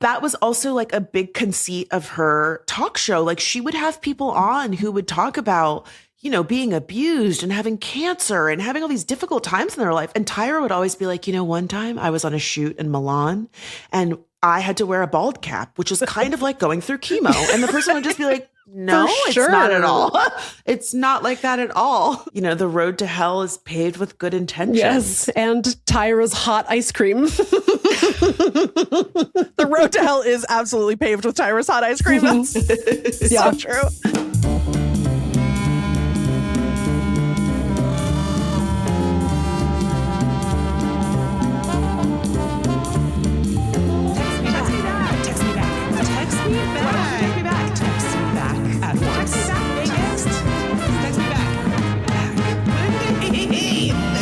that was also like a big conceit of her talk show. Like she would have people on who would talk about, you know, being abused and having cancer and having all these difficult times in their life. And Tyra would always be like, you know, one time I was on a shoot in Milan and I had to wear a bald cap, which is kind of like going through chemo. And the person would just be like, no, it's not at all. It's not like that at all. You know, the road to hell is paved with good intentions. Yes, and Tyra's hot ice cream. The road to hell is absolutely paved with Tyra's hot ice cream. That's so true.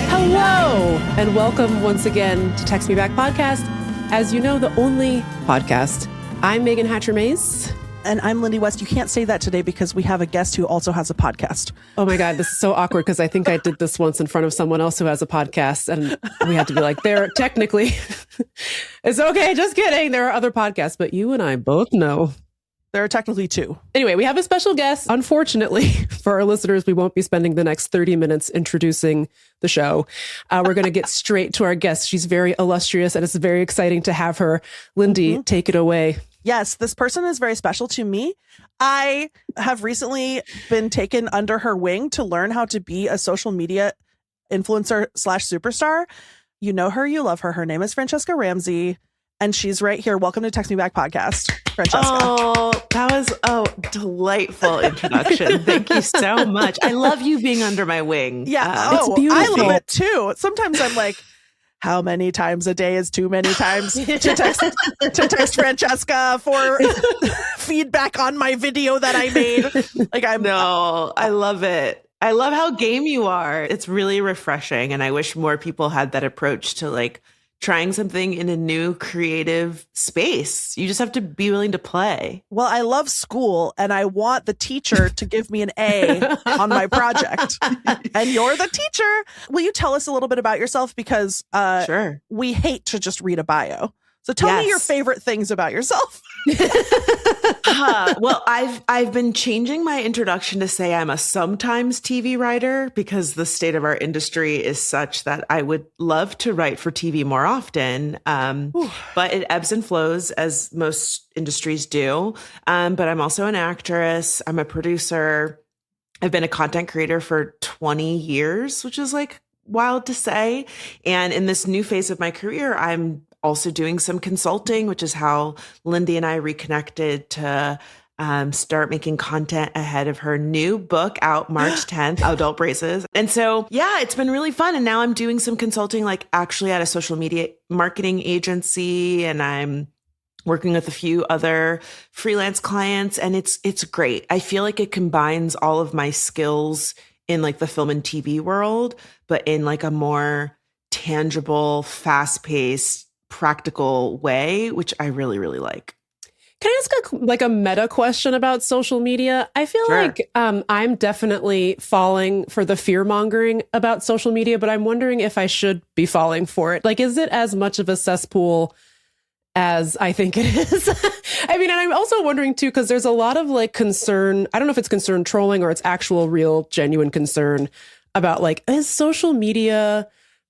Hello, and welcome once again to Text Me Back Podcast. As you know, the only podcast. I'm Megan Hatcher-Mays. And I'm Lindy West. You can't say that today because we have a guest who also has a podcast. Oh my God, this is so awkward because I think I did this once in front of someone else who has a podcast and we had to be like, there, technically, it's okay, just kidding. There are other podcasts, but you and I both know. There are technically two. Anyway, we have a special guest. Unfortunately, for our listeners, we won't be spending the next 30 minutes introducing the show. We're going to get straight to our guest. She's very illustrious and it's very exciting to have her. Lindy, take it away. Yes, this person is very special to me. I have recently been taken under her wing to learn how to be a social media influencer / superstar. You know her, you love her. Her name is Franchesca Ramsey. And she's right here. Welcome to Text Me Back Podcast, Franchesca. Oh, that was a delightful introduction. Thank you so much. I love you being under my wing. Yeah. It's beautiful. I love it too. Sometimes I'm like, how many times a day is too many times to text Franchesca for feedback on my video that I made? Like I love it. I love how game you are. It's really refreshing. And I wish more people had that approach to like trying something in a new creative space. You just have to be willing to play. Well, I love school and I want the teacher to give me an A on my project. And you're the teacher. Will you tell us a little bit about yourself? Because sure. We hate to just read a bio. So tell me your favorite things about yourself. Well, I've been changing my introduction to say I'm a sometimes TV writer because the state of our industry is such that I would love to write for TV more often. But it ebbs and flows as most industries do. But I'm also an actress. I'm a producer. I've been a content creator for 20 years, which is like wild to say. And in this new phase of my career, I'm also doing some consulting, which is how Lindy and I reconnected to start making content ahead of her new book out March 10th, Adult Braces. And so, yeah, it's been really fun. And now I'm doing some consulting, like actually at a social media marketing agency. And I'm working with a few other freelance clients. And it's great. I feel like it combines all of my skills in like the film and TV world, but in like a more tangible, fast-paced, practical way, which I really, really like. Can I ask a meta question about social media? I feel like I'm definitely falling for the fear mongering about social media, but I'm wondering if I should be falling for it. Like, is it as much of a cesspool as I think it is? I mean, and I'm also wondering too, because there's a lot of like concern. I don't know if it's concern trolling or it's actual, real, genuine concern about like, is social media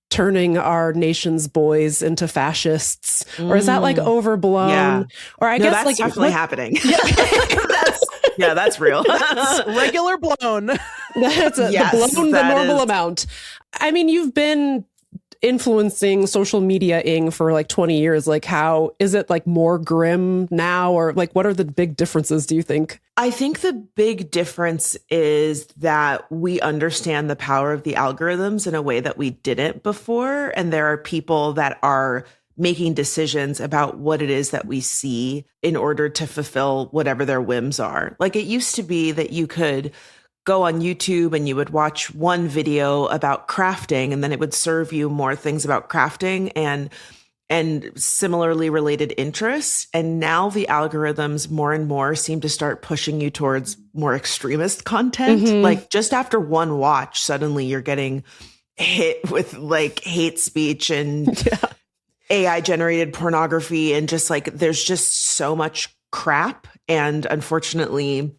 turning our nation's boys into fascists, or is that like overblown? Yeah. Or I guess that's like definitely happening. That's real. That's regular blown. That's the normal amount. I mean, you've been influencing social media-ing for like 20 years. Like, how is it like more grim now, or like what are the big differences, do you think? I think the big difference is that we understand the power of the algorithms in a way that we didn't before. And there are people that are making decisions about what it is that we see in order to fulfill whatever their whims are. Like it used to be that you could go on YouTube and you would watch one video about crafting and then it would serve you more things about crafting and similarly related interests. And now the algorithms more and more seem to start pushing you towards more extremist content. Like just after one watch, suddenly you're getting hit with like hate speech and AI generated pornography and just like there's just so much crap. And unfortunately,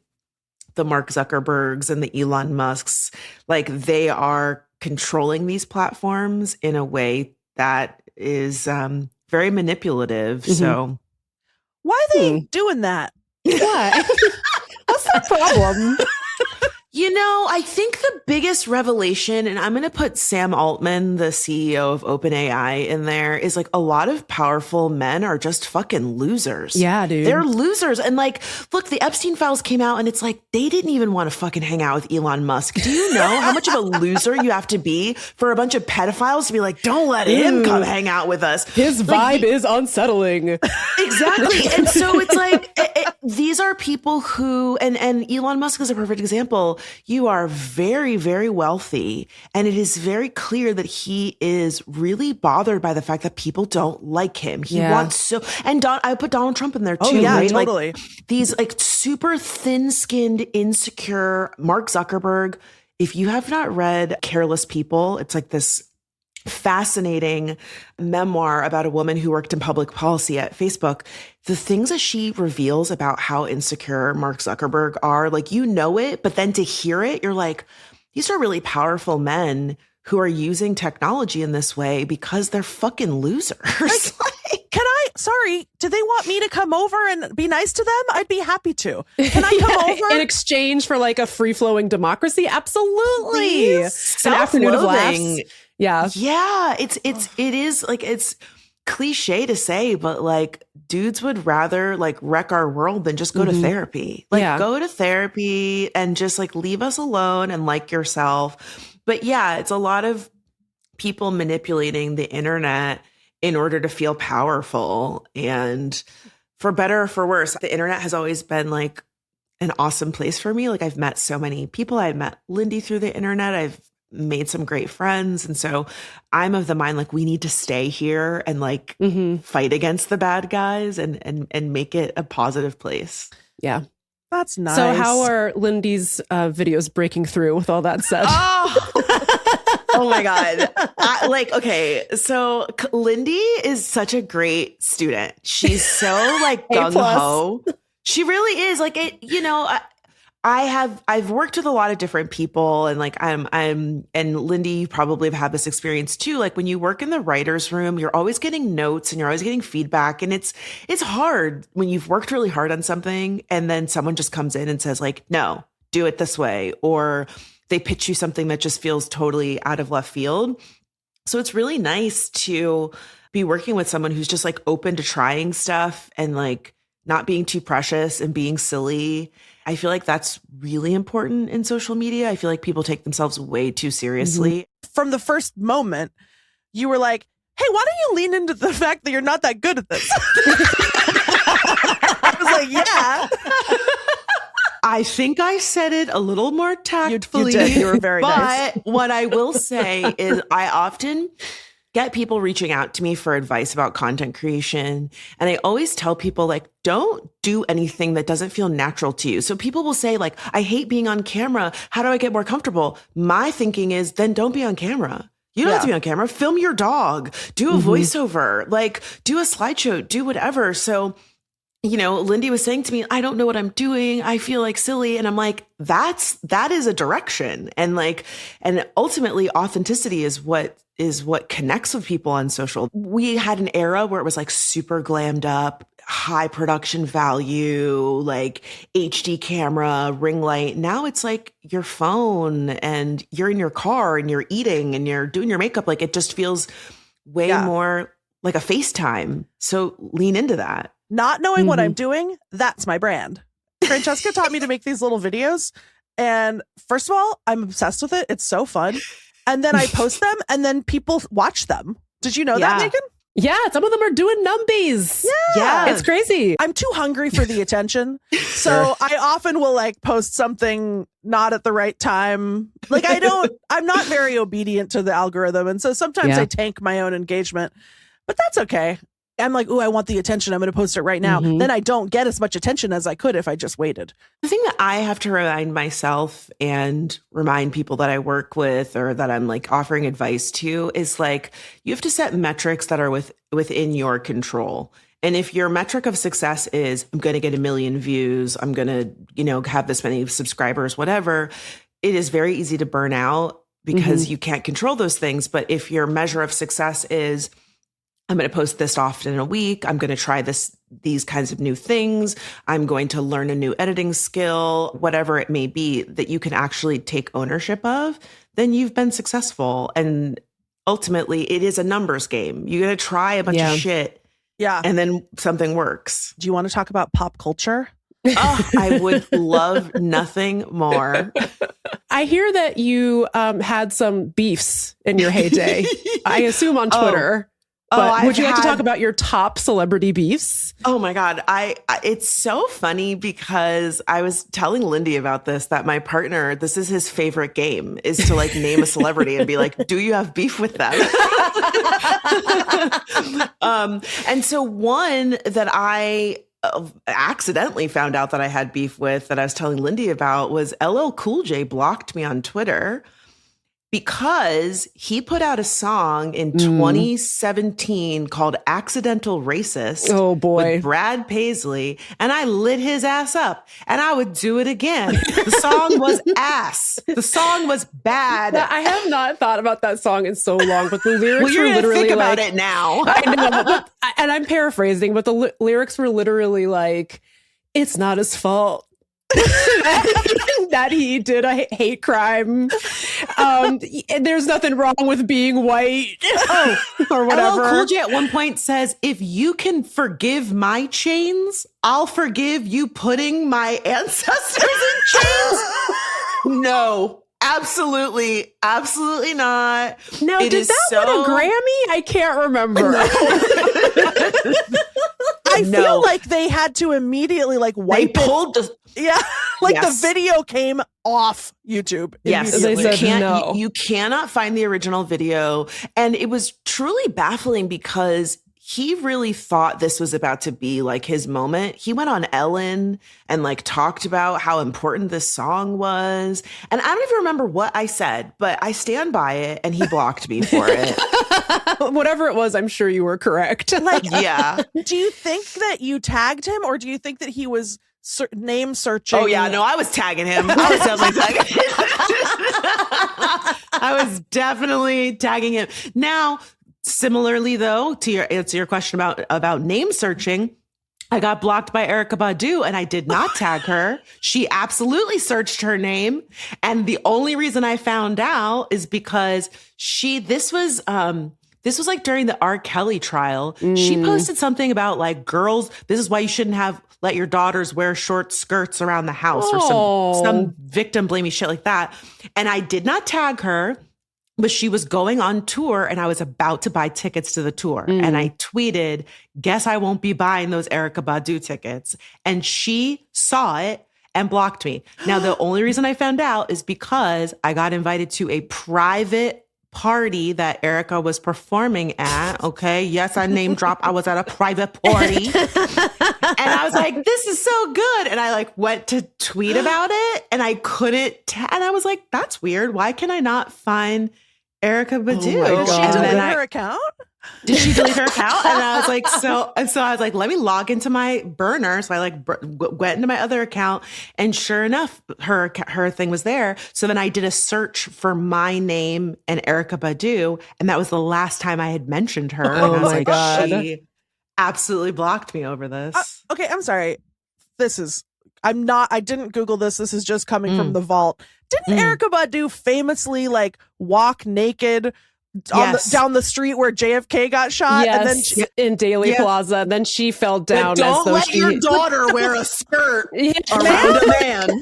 the Mark Zuckerbergs and the Elon Musks, like they are controlling these platforms in a way that is very manipulative. Mm-hmm. So why are they doing that? Why? What's the problem? You know, I think the biggest revelation, and I'm going to put Sam Altman, the CEO of OpenAI, in there, is like a lot of powerful men are just fucking losers. Yeah, dude. They're losers. And like, look, the Epstein files came out and it's like, they didn't even want to fucking hang out with Elon Musk. Do you know how much of a loser you have to be for a bunch of pedophiles to be like, don't let him come hang out with us? His vibe is unsettling. Exactly. And so it's like, these are people who, and Elon Musk is a perfect example. You are very, very wealthy. And it is very clear that he is really bothered by the fact that people don't like him. He wants so, and I put Donald Trump in there too. Oh, yeah, right? totally. Like, these like super thin-skinned, insecure Mark Zuckerberg. If you have not read Careless People, it's like this fascinating memoir about a woman who worked in public policy at Facebook. The things that she reveals about how insecure Mark Zuckerberg are, like, you know it, but then to hear it, you're like, these are really powerful men who are using technology in this way because they're fucking losers. Sorry, do they want me to come over and be nice to them? I'd be happy to. Can I come over? In exchange for like a free-flowing democracy? Absolutely. An afternoon of laughs. Yeah. Yeah. It is like, it's cliche to say, but like dudes would rather like wreck our world than just go to therapy. Like go to therapy and just like leave us alone and like yourself. But yeah, it's a lot of people manipulating the internet in order to feel powerful. And for better or for worse, the internet has always been like an awesome place for me. Like I've met so many people. I met Lindy through the internet. I've made some great friends. And so I'm of the mind, like, we need to stay here and like fight against the bad guys and make it a positive place. Yeah. That's nice. So how are Lindy's videos breaking through with all that said? Oh my God. Okay. So Lindy is such a great student. She's so like gung ho. She really is like it, you know, I've worked with a lot of different people and like and Lindy, you probably have had this experience too. Like when you work in the writer's room, you're always getting notes and you're always getting feedback. And it's hard when you've worked really hard on something and then someone just comes in and says like, no, do it this way. Or they pitch you something that just feels totally out of left field. So it's really nice to be working with someone who's just like open to trying stuff and like not being too precious and being silly. I feel like that's really important in social media. I feel like people take themselves way too seriously. From the first moment, you were like, hey, why don't you lean into the fact that you're not that good at this? I was like, yeah. I think I said it a little more tactfully. You did. You were very nice. But what I will say is I often get people reaching out to me for advice about content creation. And I always tell people like, don't do anything that doesn't feel natural to you. So people will say like, I hate being on camera. How do I get more comfortable? My thinking is then don't be on camera. You don't have to be on camera. Film your dog, do a voiceover, like do a slideshow, do whatever. So, you know, Lindy was saying to me, I don't know what I'm doing. I feel like silly. And I'm like, that is a direction. And like, and ultimately authenticity is what connects with people on social. We had an era where it was like super glammed up, high production value, like HD camera, ring light. Now it's like your phone and you're in your car and you're eating and you're doing your makeup. Like it just feels way more like a FaceTime. So lean into that. Not knowing what I'm doing, that's my brand. Franchesca taught me to make these little videos. And first of all, I'm obsessed with it. It's so fun. And then I post them and then people watch them. Did you know that, Meagan? Yeah, some of them are doing numbies. Yeah. It's crazy. I'm too hungry for the attention. So I often will like post something not at the right time. Like I'm not very obedient to the algorithm. And so sometimes I tank my own engagement, but that's okay. I'm like, ooh, I want the attention. I'm going to post it right now. Then I don't get as much attention as I could if I just waited. The thing that I have to remind myself and remind people that I work with or that I'm like offering advice to is like, you have to set metrics that are within your control. And if your metric of success is, I'm going to get 1 million views, I'm going to, have this many subscribers, whatever, it is very easy to burn out because you can't control those things. But if your measure of success is, I'm going to post this often in a week, I'm going to try these kinds of new things, I'm going to learn a new editing skill, whatever it may be that you can actually take ownership of, then you've been successful. And ultimately, it is a numbers game. You got to try a bunch of shit. Yeah. And then something works. Do you want to talk about pop culture? Oh, I would love nothing more. I hear that you had some beefs in your heyday. I assume on Twitter. But would you like to talk about your top celebrity beefs? Oh my God. It's so funny because I was telling Lindy about this, that my partner, this is his favorite game, is to like name a celebrity and be like, do you have beef with them? And so one that I accidentally found out that I had beef with that I was telling Lindy about was LL Cool J blocked me on Twitter because he put out a song in 2017 called Accidental Racist. Oh boy. With Brad Paisley. And I lit his ass up and I would do it again. The song was ass. The song was bad. I have not thought about that song in so long, but the lyrics you're were gonna literally think about like, it now. I know, and I'm paraphrasing, but the lyrics were literally like, it's not his fault that he did a hate crime. There's nothing wrong with being white. Or whatever. LL Cool J at one point says, if you can forgive my chains, I'll forgive you putting my ancestors in chains. No, absolutely not. Now, did that win a Grammy? I can't remember. I feel like they had to immediately like wipe they pulled it. The video came off YouTube. Yes, they said no. You cannot find the original video. And it was truly baffling because he really thought this was about to be like his moment. He went on Ellen and like talked about how important this song was. And I don't even remember what I said, but I stand by it and he blocked me for it. Whatever it was, I'm sure you were correct. Yeah. Do you think that you tagged him or do you think that he was name searching? Oh yeah, no, I was tagging him. I was definitely tagging him. I was definitely tagging him. Now, similarly though, to answer your question about name searching, I got blocked by Erykah Badu and I did not tag her. She absolutely searched her name. And the only reason I found out is because this was like during the R. Kelly trial. She posted something about like girls, this is why you shouldn't have let your daughters wear short skirts around the house or some victim blaming shit like that. And I did not tag her, but she was going on tour and I was about to buy tickets to the tour. And I tweeted, guess I won't be buying those Erykah Badu tickets. And she saw it and blocked me. Now, the only reason I found out is because I got invited to a private party that Erykah was performing at. Okay. Yes, I name drop. I was at a private party and I was like, this is so good. And I like went to tweet about it and I couldn't. And I was like, that's weird. Why can I not find Erykah Badu? Oh, she deleted her account? Did she delete her account? And I was like, so I was like, let me log into my burner. So I like went into my other account and sure enough, her thing was there. So then I did a search for my name and Erykah Badu. And that was the last time I had mentioned her. Oh my God. She absolutely blocked me over this. Okay. I'm sorry. I didn't Google this. This is just coming from the vault. Didn't Erykah Badu famously like walk naked down the street where JFK got shot? Yes, and then in Daley Plaza. And then she fell down. Don't let your daughter wear a skirt around a man.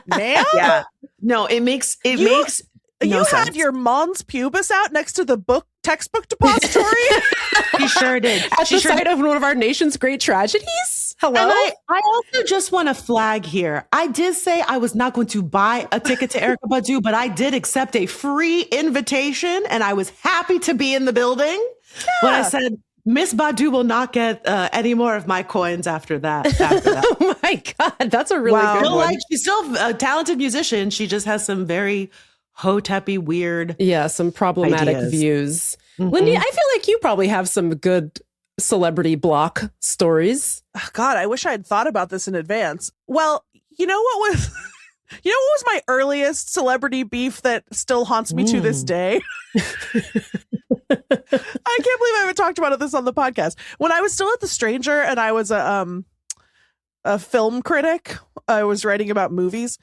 Man? Yeah. No, it makes no you sense. had your mons pubis out next to the textbook depository? She sure did. At the site of one of our nation's great tragedies? Hello? And I also just want to flag here. I did say I was not going to buy a ticket to Erykah Badu, but I did accept a free invitation and I was happy to be in the building. Yeah. When I said, Miss Badu will not get any more of my coins after that. Oh my God, that's a really good one. Like, she's still a talented musician. She just has some very hotep-y, weird, some problematic views. Mm-hmm. Lindy, I feel like you probably have some good celebrity block stories. Oh, God, I wish I had thought about this in advance. Well, you know what was my earliest celebrity beef that still haunts me to this day? I can't believe I haven't talked about this on the podcast. When I was still at The Stranger and I was a film critic, I was writing about movies.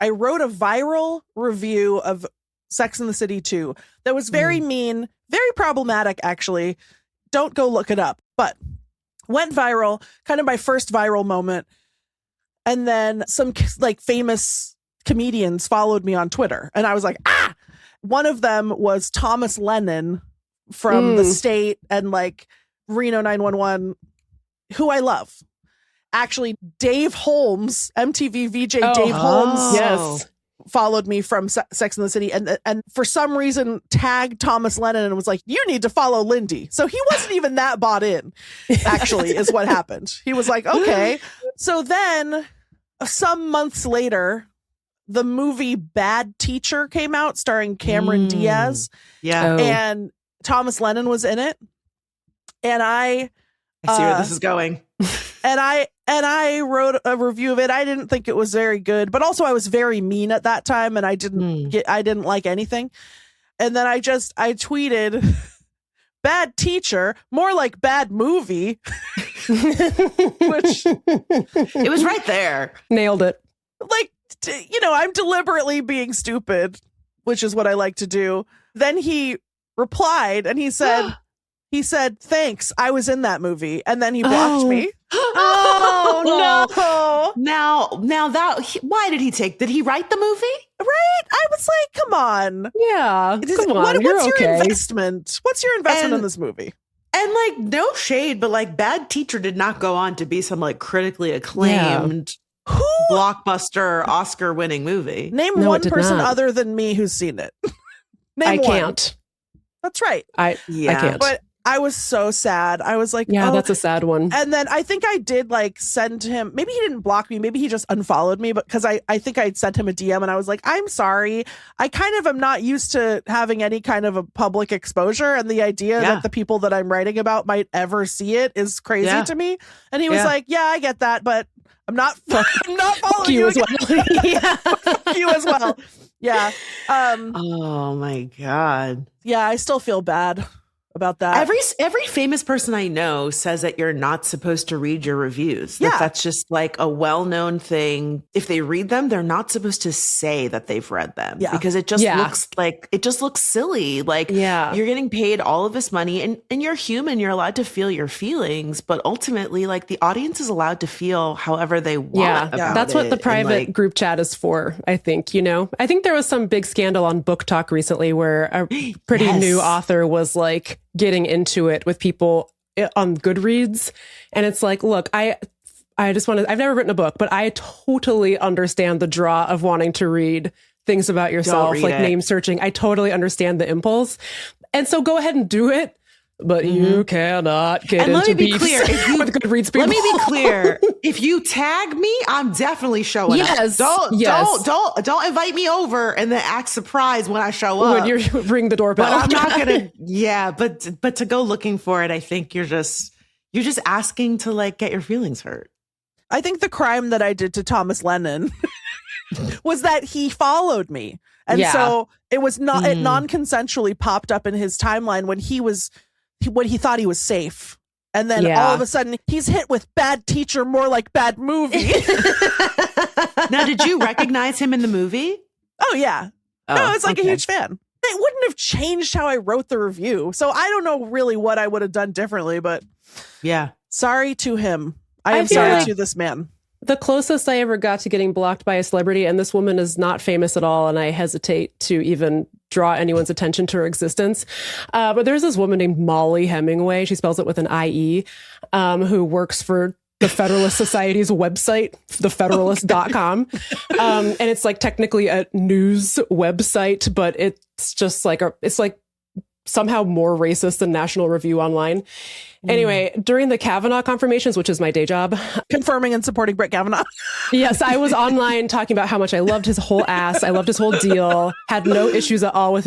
I wrote a viral review of Sex and the City 2 that was very mean, very problematic, actually. Don't go look it up, but went viral, kind of my first viral moment. And then some like famous comedians followed me on Twitter and I was like, one of them was Thomas Lennon from The State and like Reno 911, who I love. Actually, Dave Holmes, MTV VJ Dave Holmes, followed me from Sex and the City and for some reason tagged Thomas Lennon and was like, you need to follow Lindy. So he wasn't even that bought in, actually, is what happened. He was like, okay. So then some months later, the movie Bad Teacher came out starring Cameron Diaz. Yeah. And Thomas Lennon was in it. And I see where this is going. And I wrote a review of it. I didn't think it was very good, but also I was very mean at that time and I didn't like anything. And then I tweeted, bad teacher, more like bad movie. Which it was right there. Nailed it. Like, I'm deliberately being stupid, which is what I like to do. Then he replied and he said, thanks, I was in that movie. And then he blocked me. Oh, no. Now why did he write the movie? Right? I was like, come on. Yeah. Come on. What's you're your okay. investment? What's your investment in this movie? And like, no shade, but like Bad Teacher did not go on to be some like critically acclaimed blockbuster Oscar winning movie. Name one person other than me who's seen it. I can't. That's right. I can't. But I was so sad. I was like, that's a sad one. And then I think I did like send him, maybe he didn't block me. Maybe he just unfollowed me, but because I think I'd sent him a DM and I was like, I'm sorry. I kind of am not used to having any kind of a public exposure. And the idea that the people that I'm writing about might ever see it is crazy to me. And he was like, yeah, I get that, but I'm not following you as well. Fuck you as well. Yeah. Oh my God. Yeah, I still feel bad about that. Every famous person I know says that you're not supposed to read your reviews. That's just like a well-known thing. If they read them, they're not supposed to say that they've read them because it just looks silly. Like you're getting paid all of this money and you're human. You're allowed to feel your feelings, but ultimately like the audience is allowed to feel however they want. That's what the private group chat is for. I think, I think there was some big scandal on Book Talk recently where a pretty new author was like getting into it with people on Goodreads. And it's like, look, I just want to, I've never written a book, but I totally understand the draw of wanting to read things about yourself, like name searching. I totally understand the impulse. And so go ahead and do it. But you cannot get into beefs with Goodreads people. Let me be clear. If you tag me, I'm definitely showing up. Don't invite me over and then act surprised when I show up. When you ring the doorbell. But I'm not gonna. But to go looking for it, I think you're just asking to like get your feelings hurt. I think the crime that I did to Thomas Lennon was that he followed me, and so it was not it non-consensually popped up in his timeline when he thought he was safe. And then all of a sudden he's hit with Bad Teacher, more like bad movie. Now, did you recognize him in the movie? Oh, yeah. I was like a huge fan. It wouldn't have changed how I wrote the review. So I don't know really what I would have done differently, but sorry to him. I am sorry to this man. The closest I ever got to getting blocked by a celebrity, and this woman is not famous at all, and I hesitate to even draw anyone's attention to her existence. But there's this woman named Molly Hemingway. She spells it with an I-E, who works for the Federalist Society's website, thefederalist.com. And it's like technically a news website, but it's just like, it's like somehow more racist than National Review Online. Anyway, during the Kavanaugh confirmations, which is my day job. Confirming and supporting Brett Kavanaugh. Yes, I was online talking about how much I loved his whole ass. I loved his whole deal. Had no issues at all with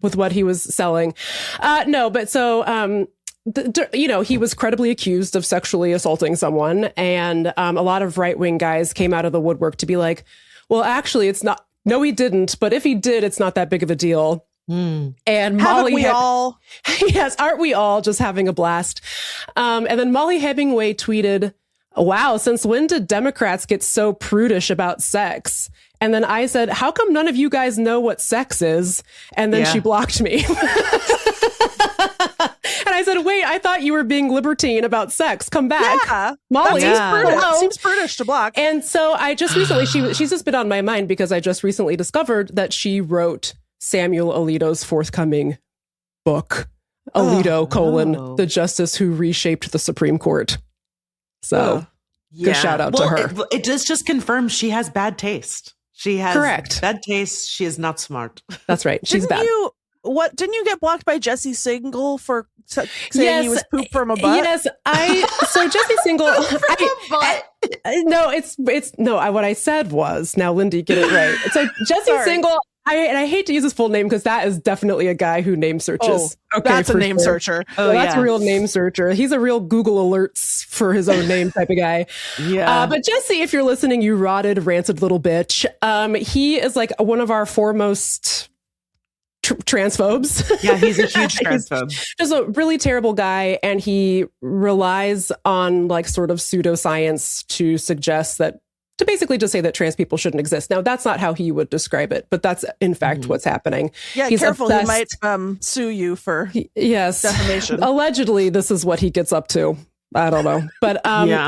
with what he was selling. He was credibly accused of sexually assaulting someone. And a lot of right-wing guys came out of the woodwork to be like, well, actually, it's not. No, he didn't. But if he did, it's not that big of a deal. And Molly, yes, aren't we all just having a blast? And then Molly Hemingway tweeted, wow, since when did Democrats get so prudish about sex? And then I said, how come none of you guys know what sex is? And then she blocked me. And I said, wait, I thought you were being libertine about sex. Come back. Yeah. Molly. That seems prudish to block. And so I just recently, she's just been on my mind because I just recently discovered that she wrote Samuel Alito's forthcoming book, Alito, the justice who reshaped the Supreme Court. So good shout out to her. It just confirms she has bad taste. She has bad taste. She is not smart. That's right. She's bad. Didn't you get blocked by Jesse Singal for saying he was poop from a butt? Yes, so Jesse Singal. What I said was, now Lindy, get it right. So Jesse Singal. I hate to use his full name because that is definitely a guy who name searches. That's a name searcher. That's a real name searcher. He's a real Google alerts for his own name type of guy. Yeah. But Jesse, if you're listening, you rotted, rancid little bitch. He is like one of our foremost transphobes. Yeah, he's a huge transphobe. Just a really terrible guy, and he relies on like sort of pseudoscience to suggest that, to basically just say that trans people shouldn't exist. Now, that's not how he would describe it, but that's in fact what's happening. Yeah, he's careful. Obsessed. He might sue you for defamation. Allegedly, this is what he gets up to. I don't know. But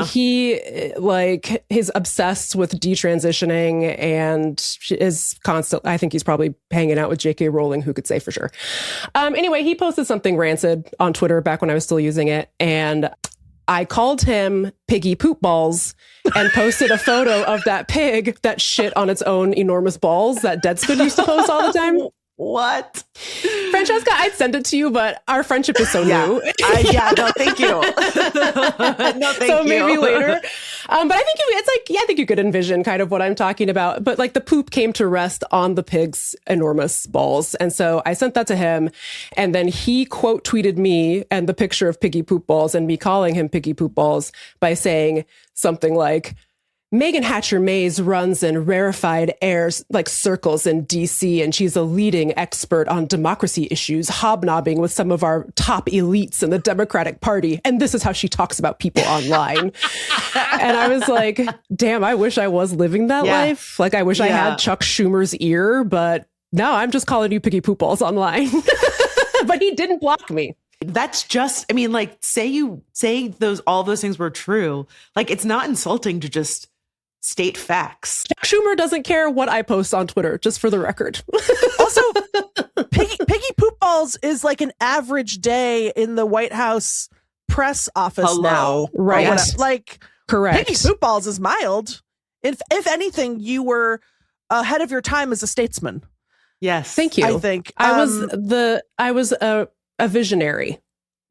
he is obsessed with detransitioning and is constant. I think he's probably hanging out with J.K. Rowling, who could say for sure. Anyway, he posted something rancid on Twitter back when I was still using it. And I called him Piggy Poop Balls and posted a photo of that pig that shit on its own enormous balls that Deadspin used to post all the time. What? Francesca, I'd send it to you, but our friendship is so new. No, thank you. So maybe later. But I think I think you could envision kind of what I'm talking about. But like the poop came to rest on the pig's enormous balls. And so I sent that to him. And then he quote tweeted me and the picture of Piggy Poop Balls and me calling him Piggy Poop Balls by saying something like, Megan Hatcher Mays runs in rarefied airs like circles in DC, and she's a leading expert on democracy issues, hobnobbing with some of our top elites in the Democratic Party. And this is how she talks about people online. And I was like, damn, I wish I was living that life. Like, I wish I had Chuck Schumer's ear, but no, I'm just calling you Piggy Poop Balls online. But he didn't block me. That's just, I mean, like, say all those things were true. Like, it's not insulting to just state facts. Chuck Schumer doesn't care what I post on Twitter, just for the record. Also, Piggy Poop Balls is like an average day in the White House press office now. Right. Like, correct. Piggy Poop Balls is mild. If anything, you were ahead of your time as a statesman. Yes. Thank you. I think. I was a visionary,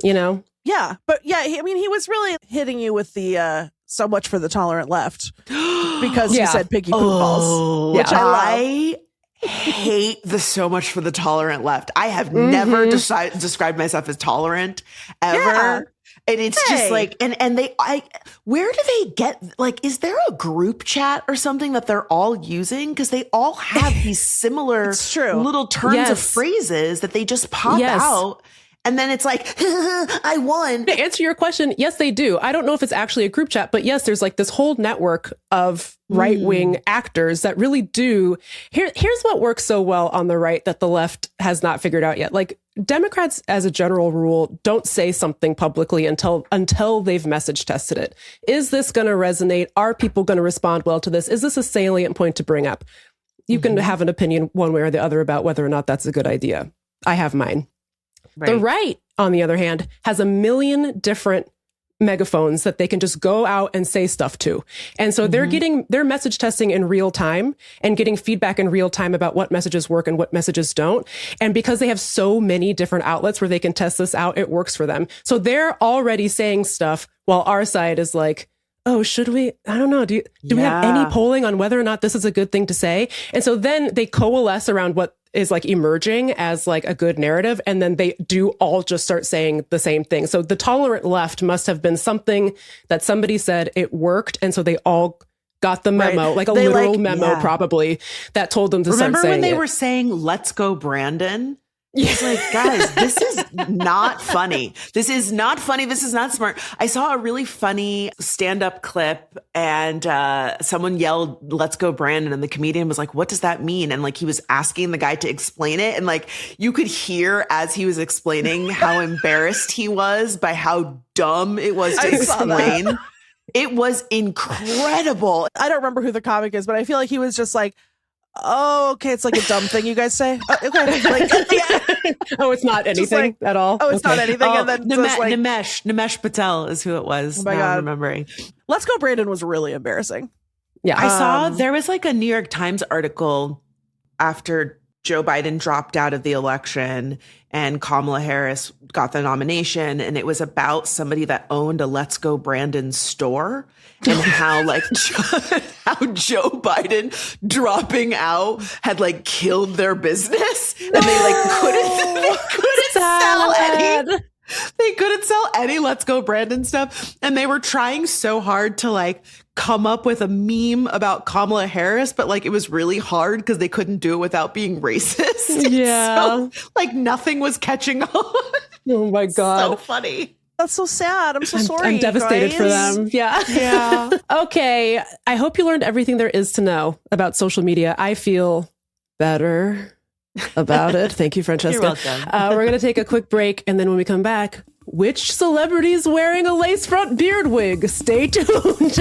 you know? Yeah. But yeah, he was really hitting you with the so much for the tolerant left because you said Piggy Poop Balls, which I hate the so much for the tolerant left. I have never described myself as tolerant ever. Yeah. And it's just like, where do they get, like, is there a group chat or something that they're all using? Because they all have these similar little turns of phrases that they just pop out. And then it's like, I won. To answer your question, yes, they do. I don't know if it's actually a group chat, but yes, there's like this whole network of right-wing actors that really do. Here's what works so well on the right that the left has not figured out yet. Like, Democrats, as a general rule, don't say something publicly until they've message tested it. Is this going to resonate? Are people going to respond well to this? Is this a salient point to bring up? You can have an opinion one way or the other about whether or not that's a good idea. I have mine. Right. The right, on the other hand, has a million different megaphones that they can just go out and say stuff to. And so they're message testing in real time and getting feedback in real time about what messages work and what messages don't. And because they have so many different outlets where they can test this out, it works for them. So they're already saying stuff while our side is like, oh, should we? I don't know. Do we have any polling on whether or not this is a good thing to say? And so then they coalesce around what is like emerging as like a good narrative. And then they do all just start saying the same thing. So the tolerant left must have been something that somebody said it worked. And so they all got the memo, like a literal memo probably that told them to start saying it. Remember when they were saying, let's go, Brandon? It's like, guys, this is not funny. This is not funny. This is not smart. I saw a really funny stand-up clip and someone yelled, let's go, Brandon. And the comedian was like, what does that mean? And like, he was asking the guy to explain it. And like, you could hear as he was explaining how embarrassed he was by how dumb it was to explain. It was incredible. I don't remember who the comic is, but I feel like he was just like, oh, okay. It's like a dumb thing you guys say. Okay. Like, oh, it's not anything at all. Oh, it's not anything. And then Nimesh Patel is who it was. Oh my God. I'm remembering. Let's Go Brandon was really embarrassing. Yeah. I saw there was like a New York Times article after Joe Biden dropped out of the election and Kamala Harris got the nomination. And it was about somebody that owned a Let's Go Brandon store and how like how Joe Biden dropping out had like killed their business and they like couldn't sell any. They couldn't sell any Let's Go Brandon stuff. And they were trying so hard to like come up with a meme about Kamala Harris, but like it was really hard because they couldn't do it without being racist. Yeah. So, like nothing was catching on. Oh my God. So funny. That's so sad. I'm so sorry. I'm devastated guys. for them. Yeah. Yeah. Okay. I hope you learned everything there is to know about social media. I feel better about it. Thank you, Franchesca. You're welcome. We're going to take a quick break. And then when we come back, which celebrity is wearing a lace front beard wig? Stay tuned.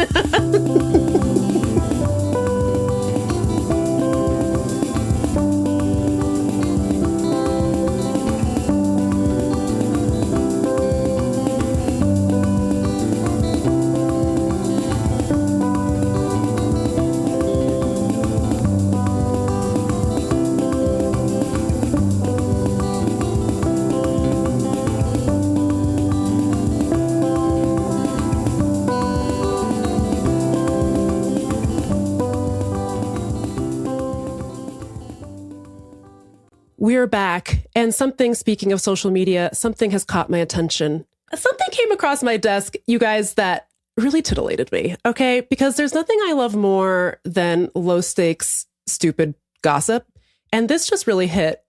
We're back, and speaking of social media, something has caught my attention. Something came across my desk, you guys, that really titillated me, okay? Because there's nothing I love more than low-stakes, stupid gossip, and this just really hit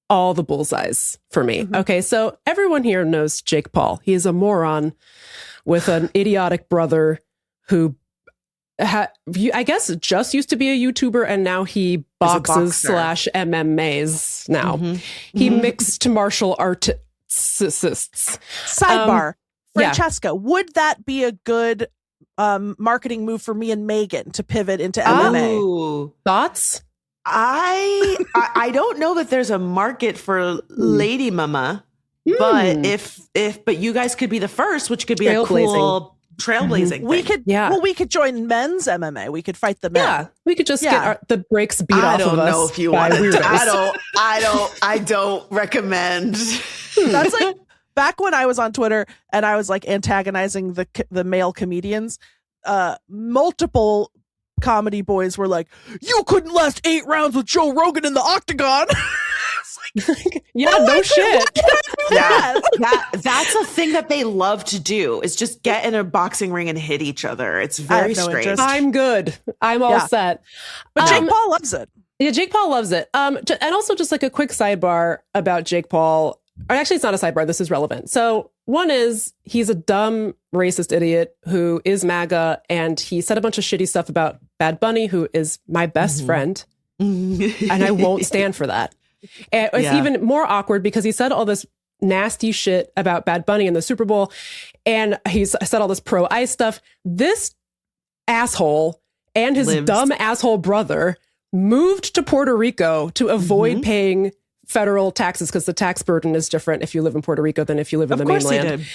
all the bullseyes for me. Mm-hmm. Okay, so everyone here knows Jake Paul. He is a moron with an idiotic brother who I guess just used to be a YouTuber and now he boxes / MMAs now. Mm-hmm. He mixed martial artists. Sidebar. Franchesca, would that be a good marketing move for me and Meagan to pivot into MMA? Oh. Thoughts? I don't know that there's a market for Lady Mama, but but you guys could be the first, which could be a cool trailblazing. We could, we could join men's MMA. We could fight the men. Yeah, we could just get the brakes beat off of us. I don't know if you want to. I don't recommend. That's like back when I was on Twitter and I was like antagonizing the male comedians. Multiple comedy boys were like, "You couldn't last 8 rounds with Joe Rogan in the octagon." No shit. That's a thing that they love to do, is just get in a boxing ring and hit each other. It's very strange. Interest. I'm good. I'm all set. But Jake Paul loves it. Yeah, Jake Paul loves it. And also just like a quick sidebar about Jake Paul. Or actually, it's not a sidebar. This is relevant. So one is he's a dumb, racist idiot who is MAGA, and he said a bunch of shitty stuff about Bad Bunny, who is my best friend. And I won't stand for that. And it's even more awkward because he said all this nasty shit about Bad Bunny in the Super Bowl, and he said all this pro-ICE stuff. This asshole and his dumb asshole brother moved to Puerto Rico to avoid paying federal taxes because the tax burden is different if you live in Puerto Rico than if you live in the mainland.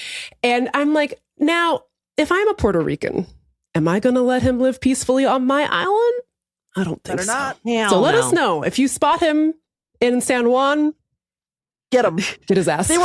And I'm like, Now, if I'm a Puerto Rican, am I going to let him live peacefully on my island? I don't think Better so. not. So let us know if you spot him in San Juan. Get him. Get his ass. They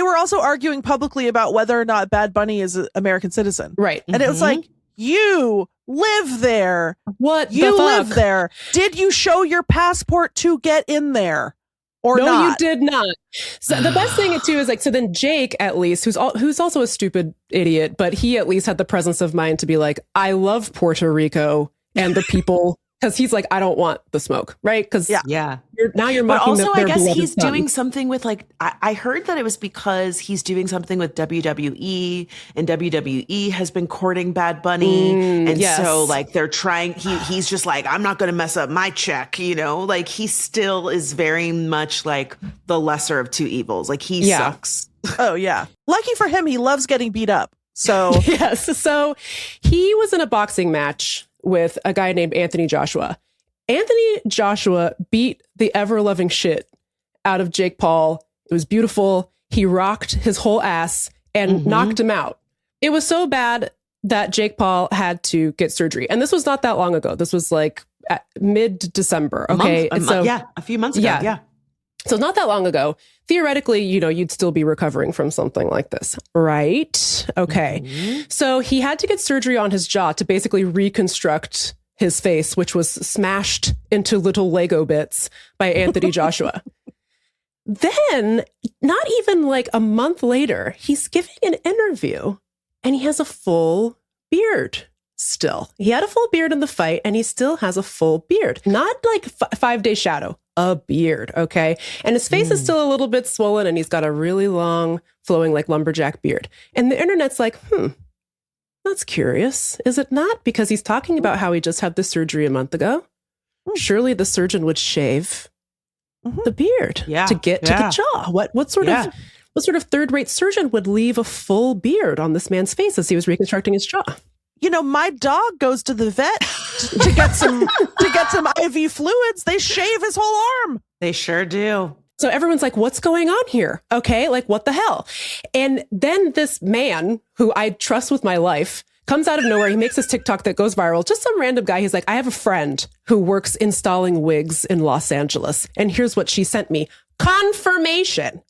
were also arguing publicly about whether or not Bad Bunny is an American citizen. Right. And it was like, you live there. What you the fuck? live there. Did you show your passport to get in there? Or no, not? you did not. So the best thing too is like, so then Jake, at least, who's also a stupid idiot, but he at least had the presence of mind to be like, I love Puerto Rico and the people, because he's like, I don't want the smoke, right? Because yeah, you're mocking. But also, I guess beloved he's son. doing something with like, I heard that it was because he's doing something with WWE, and WWE has been courting Bad Bunny. And so like they're trying, he's just like, I'm not going to mess up my check, you know, like he still is very much like the lesser of two evils. Like he sucks. Oh yeah. Lucky for him, he loves getting beat up. So yes. So he was in a boxing match with a guy named Anthony Joshua. Anthony Joshua beat the ever-loving shit out of Jake Paul. It was beautiful. He rocked his whole ass and knocked him out. It was so bad that Jake Paul had to get surgery. And this was not that long ago. This was like at mid-December. Okay. A few months ago. Yeah. So not that long ago. Theoretically, you know, you'd still be recovering from something like this, right? Okay. So he had to get surgery on his jaw to basically reconstruct his face, which was smashed into little Lego bits by Anthony Joshua. Then, not even like a month later, he's giving an interview and he has a full beard still. He had a full beard in the fight and he still has a full beard. Not like 5 Day Shadow, a beard, okay? And his face is still a little bit swollen and he's got a really long, flowing like lumberjack beard. And the internet's like, that's curious. Is it not? Because he's talking about how he just had the surgery a month ago. Surely the surgeon would shave the beard to get to the jaw. What sort of third-rate surgeon would leave a full beard on this man's face as he was reconstructing his jaw? You know, my dog goes to the vet to get some IV fluids. They shave his whole arm. They sure do. So everyone's like, what's going on here? Okay, like what the hell? And then this man who I trust with my life comes out of nowhere. He makes this TikTok that goes viral. Just some random guy. He's like, I have a friend who works installing wigs in Los Angeles. And here's what she sent me. Confirmation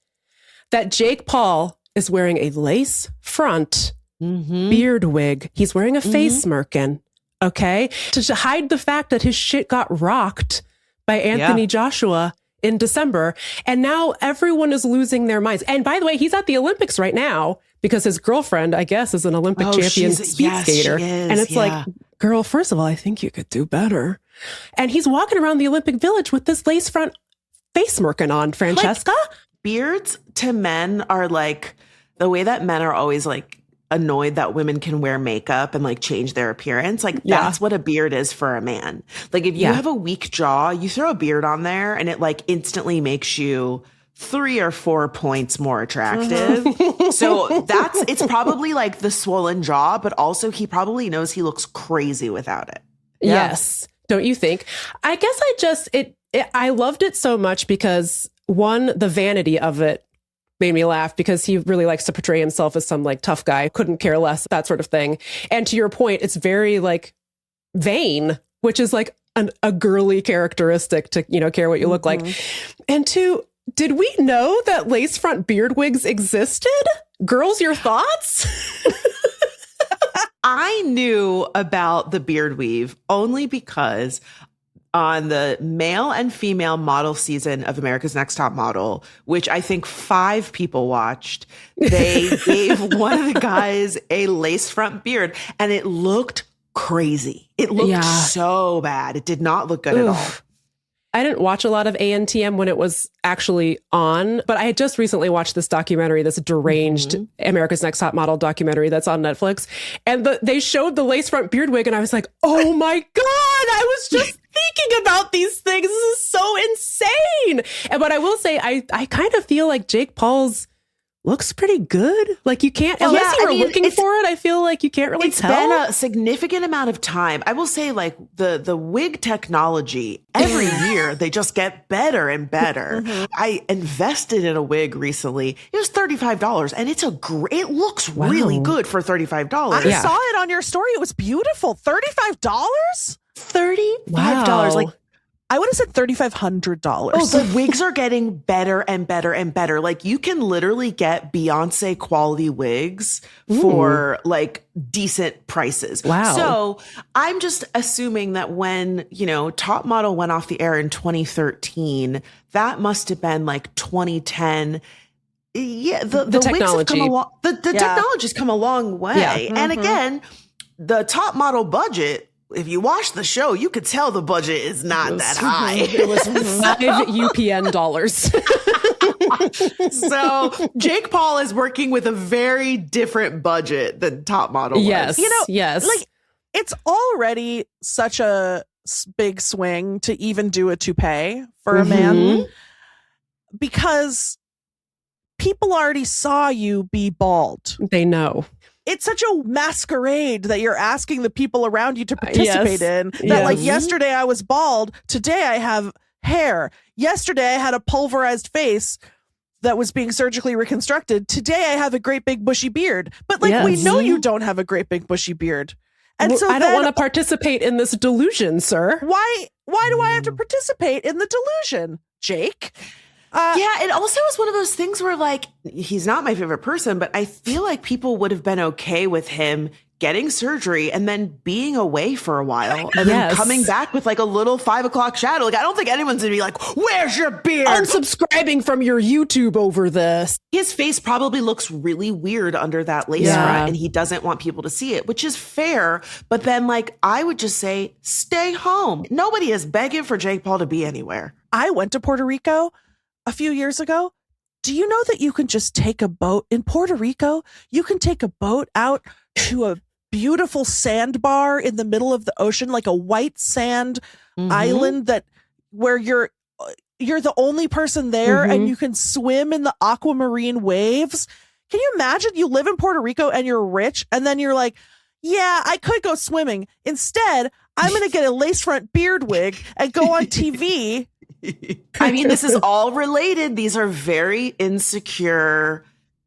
that Jake Paul is wearing a lace front beard wig. He's wearing a face smirking. Okay. To hide the fact that his shit got rocked by Anthony Joshua in December. And now everyone is losing their minds. And by the way, he's at the Olympics right now because his girlfriend, I guess, is an Olympic champion speed skater. And it's like, girl, first of all, I think you could do better. And he's walking around the Olympic Village with this lace front face smirking on, Franchesca. Like, beards to men are like the way that men are always like annoyed that women can wear makeup and like change their appearance. Like that's what a beard is for a man. Like if you have a weak jaw, you throw a beard on there and it like instantly makes you 3 or 4 points more attractive. So it's probably like the swollen jaw, but also he probably knows he looks crazy without it. Yes. Don't you think? I guess I loved it so much because one, the vanity of it made me laugh because he really likes to portray himself as some like tough guy, couldn't care less, that sort of thing. And to your point, it's very like vain, which is like a girly characteristic to, you know, care what you look like. And two, did we know that lace front beard wigs existed? Girls, your thoughts? I knew about the beard weave only because on the male and female model season of America's Next Top Model, which I think 5 people watched, they gave one of the guys a lace front beard and it looked crazy. It looked so bad. It did not look good at all. I didn't watch a lot of ANTM when it was actually on, but I had just recently watched this documentary, this deranged America's Next Top Model documentary that's on Netflix. And they showed the lace front beard wig and I was like, oh my God, I was just thinking about these things. This is so insane. But I will say, I kind of feel like Jake Paul's looks pretty good. Like you can't, unless you were looking for it, I feel like you can't really tell. It's been a significant amount of time. I will say like the wig technology, every year they just get better and better. I invested in a wig recently. It was $35 and it looks really good for $35. I saw it on your story. It was beautiful. $35? $35. Like, I would have said $3,500. Oh, the wigs are getting better and better and better. Like you can literally get Beyonce quality wigs for like decent prices. Wow. So I'm just assuming that when, Top Model went off the air in 2013, that must have been like 2010. Yeah, the technology. wigs have come along. The technology's come a long way. Yeah. And again, the Top Model budget, if you watch the show, you could tell the budget is not that high. It was 5 UPN dollars. So Jake Paul is working with a very different budget than Top Model was. Yes. Like it's already such a big swing to even do a toupee for a man because people already saw you be bald. They know. It's such a masquerade that you're asking the people around you to participate in. That like yesterday I was bald, today I have hair. Yesterday I had a pulverized face that was being surgically reconstructed. Today I have a great big bushy beard. But like we know you don't have a great big bushy beard. And so I don't want to participate in this delusion, sir. Why do I have to participate in the delusion, Jake? It also is one of those things where like he's not my favorite person, but I feel like people would have been okay with him getting surgery and then being away for a while and then coming back with like a little 5 o'clock shadow. Like I don't think anyone's gonna be like, "Where's your beard?" Unsubscribing from your YouTube over this. His face probably looks really weird under that lace front, and he doesn't want people to see it, which is fair. But then, like, I would just say, stay home. Nobody is begging for Jake Paul to be anywhere. I went to Puerto Rico a few years ago. Do you know that you can just take a boat in Puerto Rico? You can take a boat out to a beautiful sandbar in the middle of the ocean, like a white sand island where you're the only person there and you can swim in the aquamarine waves. Can you imagine you live in Puerto Rico and you're rich and then you're like, yeah, I could go swimming. Instead, I'm going to get a lace front beard wig and go on TV. I mean, this is all related. These are very insecure.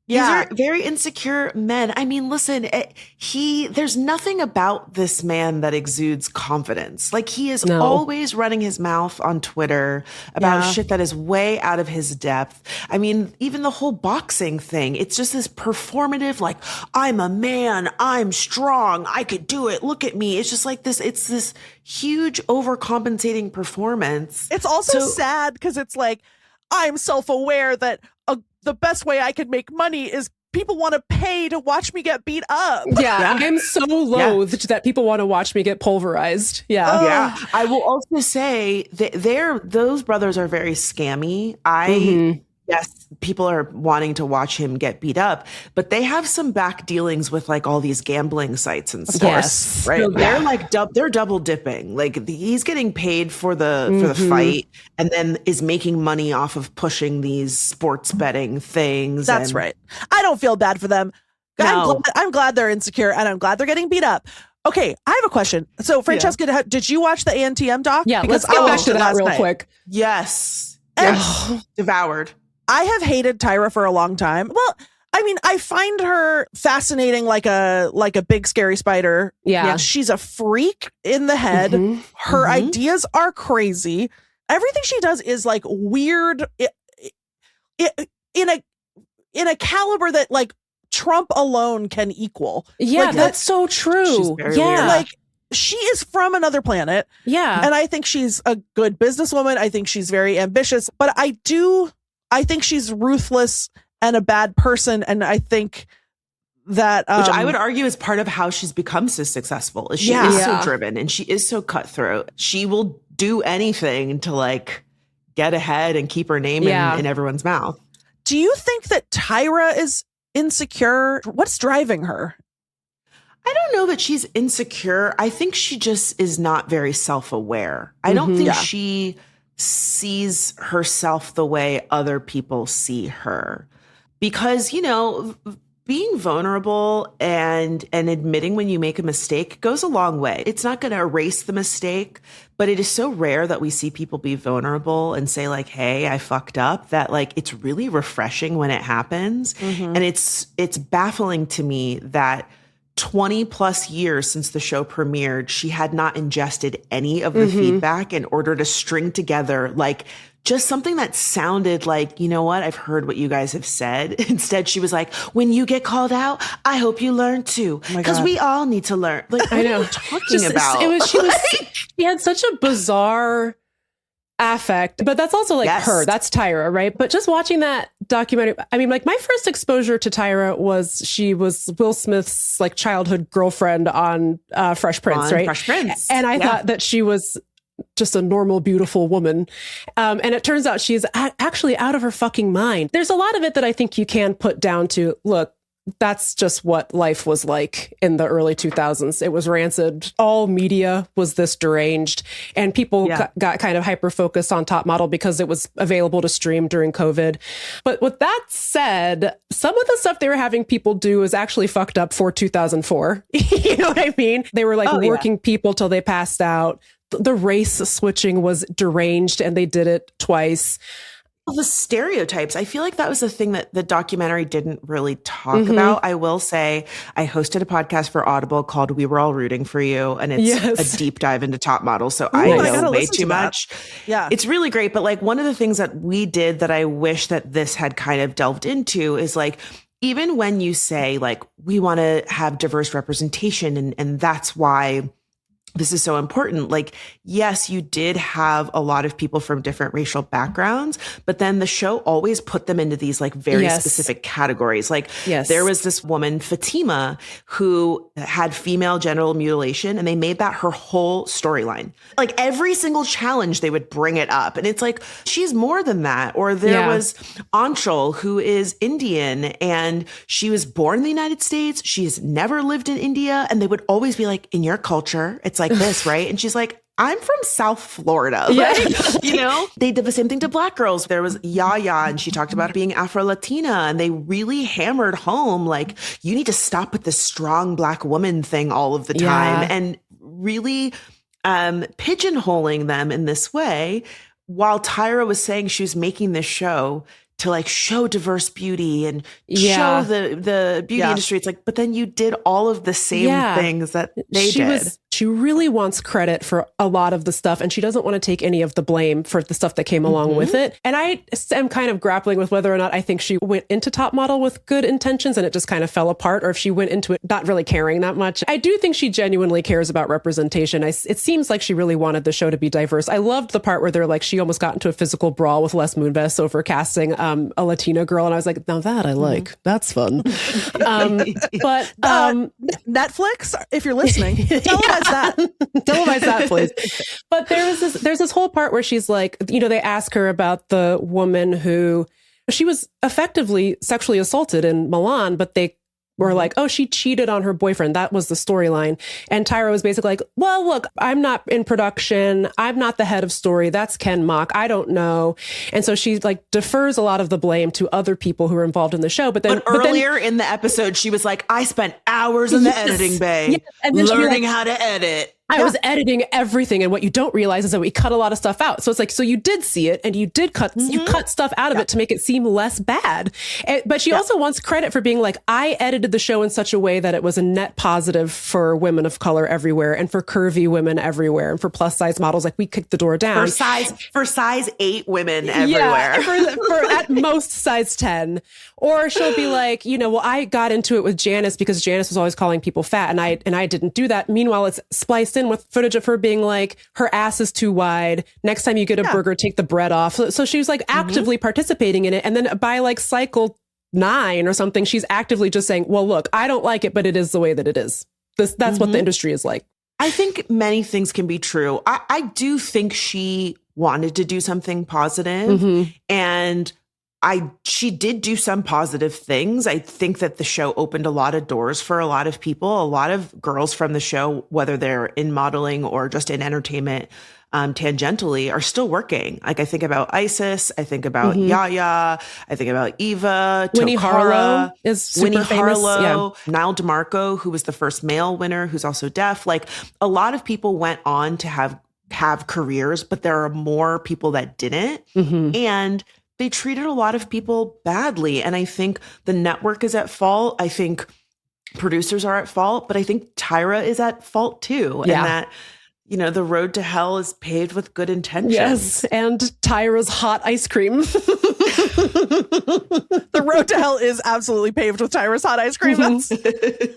These are very insecure men. I mean, listen, there's nothing about this man that exudes confidence. Like he is always running his mouth on Twitter about shit that is way out of his depth. I mean, even the whole boxing thing, it's just this performative, like, I'm a man, I'm strong, I could do it, look at me. It's just like this, it's this huge overcompensating performance. It's also sad because it's like, I'm self-aware that the best way I can make money is people want to pay to watch me get beat up. Yeah. I'm so loathed that people want to watch me get pulverized. Yeah. I will also say that those brothers are very scammy. Yes, people are wanting to watch him get beat up, but they have some back dealings with like all these gambling sites and stuff. Yes, right. So they're like they're double dipping. Like he's getting paid for the fight, and then is making money off of pushing these sports betting things. That's right. I don't feel bad for them. I'm glad they're insecure, and I'm glad they're getting beat up. Okay, I have a question. So, Franchesca, did you watch the ANTM doc? Yeah, let's get back to that real quick. Yes. Devoured. I have hated Tyra for a long time. Well, I mean, I find her fascinating like a big scary spider. Yeah. She's a freak in the head. Her ideas are crazy. Everything she does is like weird in a caliber that like Trump alone can equal. Yeah, like, that's so true. She's very weird. Like she is from another planet. Yeah. And I think she's a good businesswoman. I think she's very ambitious, but I think she's ruthless and a bad person. And I think that which I would argue is part of how she's become so successful. Is she is so driven and she is so cutthroat. She will do anything to like get ahead and keep her name in everyone's mouth. Do you think that Tyra is insecure? What's driving her? I don't know that she's insecure. I think she just is not very self-aware. I don't think she sees herself the way other people see her. because, you know, being vulnerable and admitting when you make a mistake goes a long way. It's not going to erase the mistake, but it is so rare that we see people be vulnerable and say like, hey, I fucked up, that like, it's really refreshing when it happens. And it's baffling to me that 20 plus years since the show premiered, she had not ingested any of the feedback in order to string together like just something that sounded like, you know what, I've heard what you guys have said. Instead, she was like, when you get called out, I hope you learn too. Because we all need to learn. Like, I know. What are you talking about? She had such a bizarre affect, but that's also like her. That's Tyra, right? But just watching that documentary, I mean, like my first exposure to Tyra was she was Will Smith's like childhood girlfriend on Fresh Prince, right? Fresh Prince. And I thought that she was just a normal, beautiful woman. And it turns out she's actually out of her fucking mind. There's a lot of it that I think you can put down to, look, that's just what life was like in the early 2000s. It was rancid. All media was this deranged, and people got kind of hyper-focused on Top Model because it was available to stream during COVID. But with that said, some of the stuff they were having people do is actually fucked up for 2004. You know what I mean? They were like working people till they passed out. The race switching was deranged, and they did it twice. The stereotypes. I feel like that was the thing that the documentary didn't really talk about. I will say I hosted a podcast for Audible called We Were All Rooting for You. And it's a deep dive into Top Model. So I know way too much. Yeah. It's really great. But like one of the things that we did that I wish that this had kind of delved into is like, even when you say like, we want to have diverse representation and that's why this is so important. Like, yes, you did have a lot of people from different racial backgrounds, but then the show always put them into these like very specific categories. Like there was this woman, Fatima, who had female genital mutilation, and they made that her whole storyline. Like every single challenge, they would bring it up. And it's like, she's more than that. Or there was Anshul, who is Indian, and she was born in the United States. She's never lived in India. And they would always be like, in your culture, it's like this, right? And she's like, I'm from South Florida. Like, you know, they did the same thing to Black girls. There was Yaya, and she talked about being Afro-Latina, and they really hammered home, like, you need to stop with this strong Black woman thing all of the time, and really pigeonholing them in this way. While Tyra was saying she was making this show to like show diverse beauty and show the beauty industry. It's like, but then you did all of the same things that they did. She really wants credit for a lot of the stuff, and she doesn't want to take any of the blame for the stuff that came along with it. And I am kind of grappling with whether or not I think she went into Top Model with good intentions and it just kind of fell apart, or if she went into it not really caring that much. I do think she genuinely cares about representation. It seems like she really wanted the show to be diverse. I loved the part where they're like, she almost got into a physical brawl with Les Moonves over casting a Latina girl. And I was like, now that I like, that's fun. But Netflix, if you're listening, televise that. Televise that, please. But there's this whole part where she's like, you know, they ask her about the woman who she was effectively sexually assaulted in Milan, but they were like, oh, she cheated on her boyfriend. That was the storyline. And Tyra was basically like, well, look, I'm not in production. I'm not the head of story. That's Ken Mock. I don't know. And so she like defers a lot of the blame to other people who are involved in the show. But earlier in the episode, she was like, I spent hours in the editing bay learning how to edit. I was editing everything. And what you don't realize is that we cut a lot of stuff out. So it's like, so you did see it and you did cut stuff out of it to make it seem less bad. But she also wants credit for being like, I edited the show in such a way that it was a net positive for women of color everywhere and for curvy women everywhere and for plus size models. Like we kicked the door down. For size 8 women everywhere. Yeah, for at most size 10. Or she'll be like, you know, well, I got into it with Janice because Janice was always calling people fat and I didn't do that. Meanwhile, it's spliced in with footage of her being like, her ass is too wide. Next time you get a burger, take the bread off. So she was like actively participating in it. And then by like cycle 9 or something, she's actively just saying, well, look, I don't like it, but it is the way that it is. That's what the industry is like. I think many things can be true. I do think she wanted to do something positive, and she did do some positive things. I think that the show opened a lot of doors for a lot of people. A lot of girls from the show, whether they're in modeling or just in entertainment, tangentially, are still working. Like I think about Isis, I think about Yaya, I think about Eva, Winnie Tokara, Harlow is super Winnie famous. Harlow, Niall DeMarco, who was the first male winner, who's also deaf. Like a lot of people went on to have careers, but there are more people that didn't. And they treated a lot of people badly. And I think the network is at fault. I think producers are at fault, but I think Tyra is at fault too. Yeah. And that, you know, the road to hell is paved with good intentions. Yes. And Tyra's hot ice cream. The road to hell is absolutely paved with Tyra's hot ice cream. That's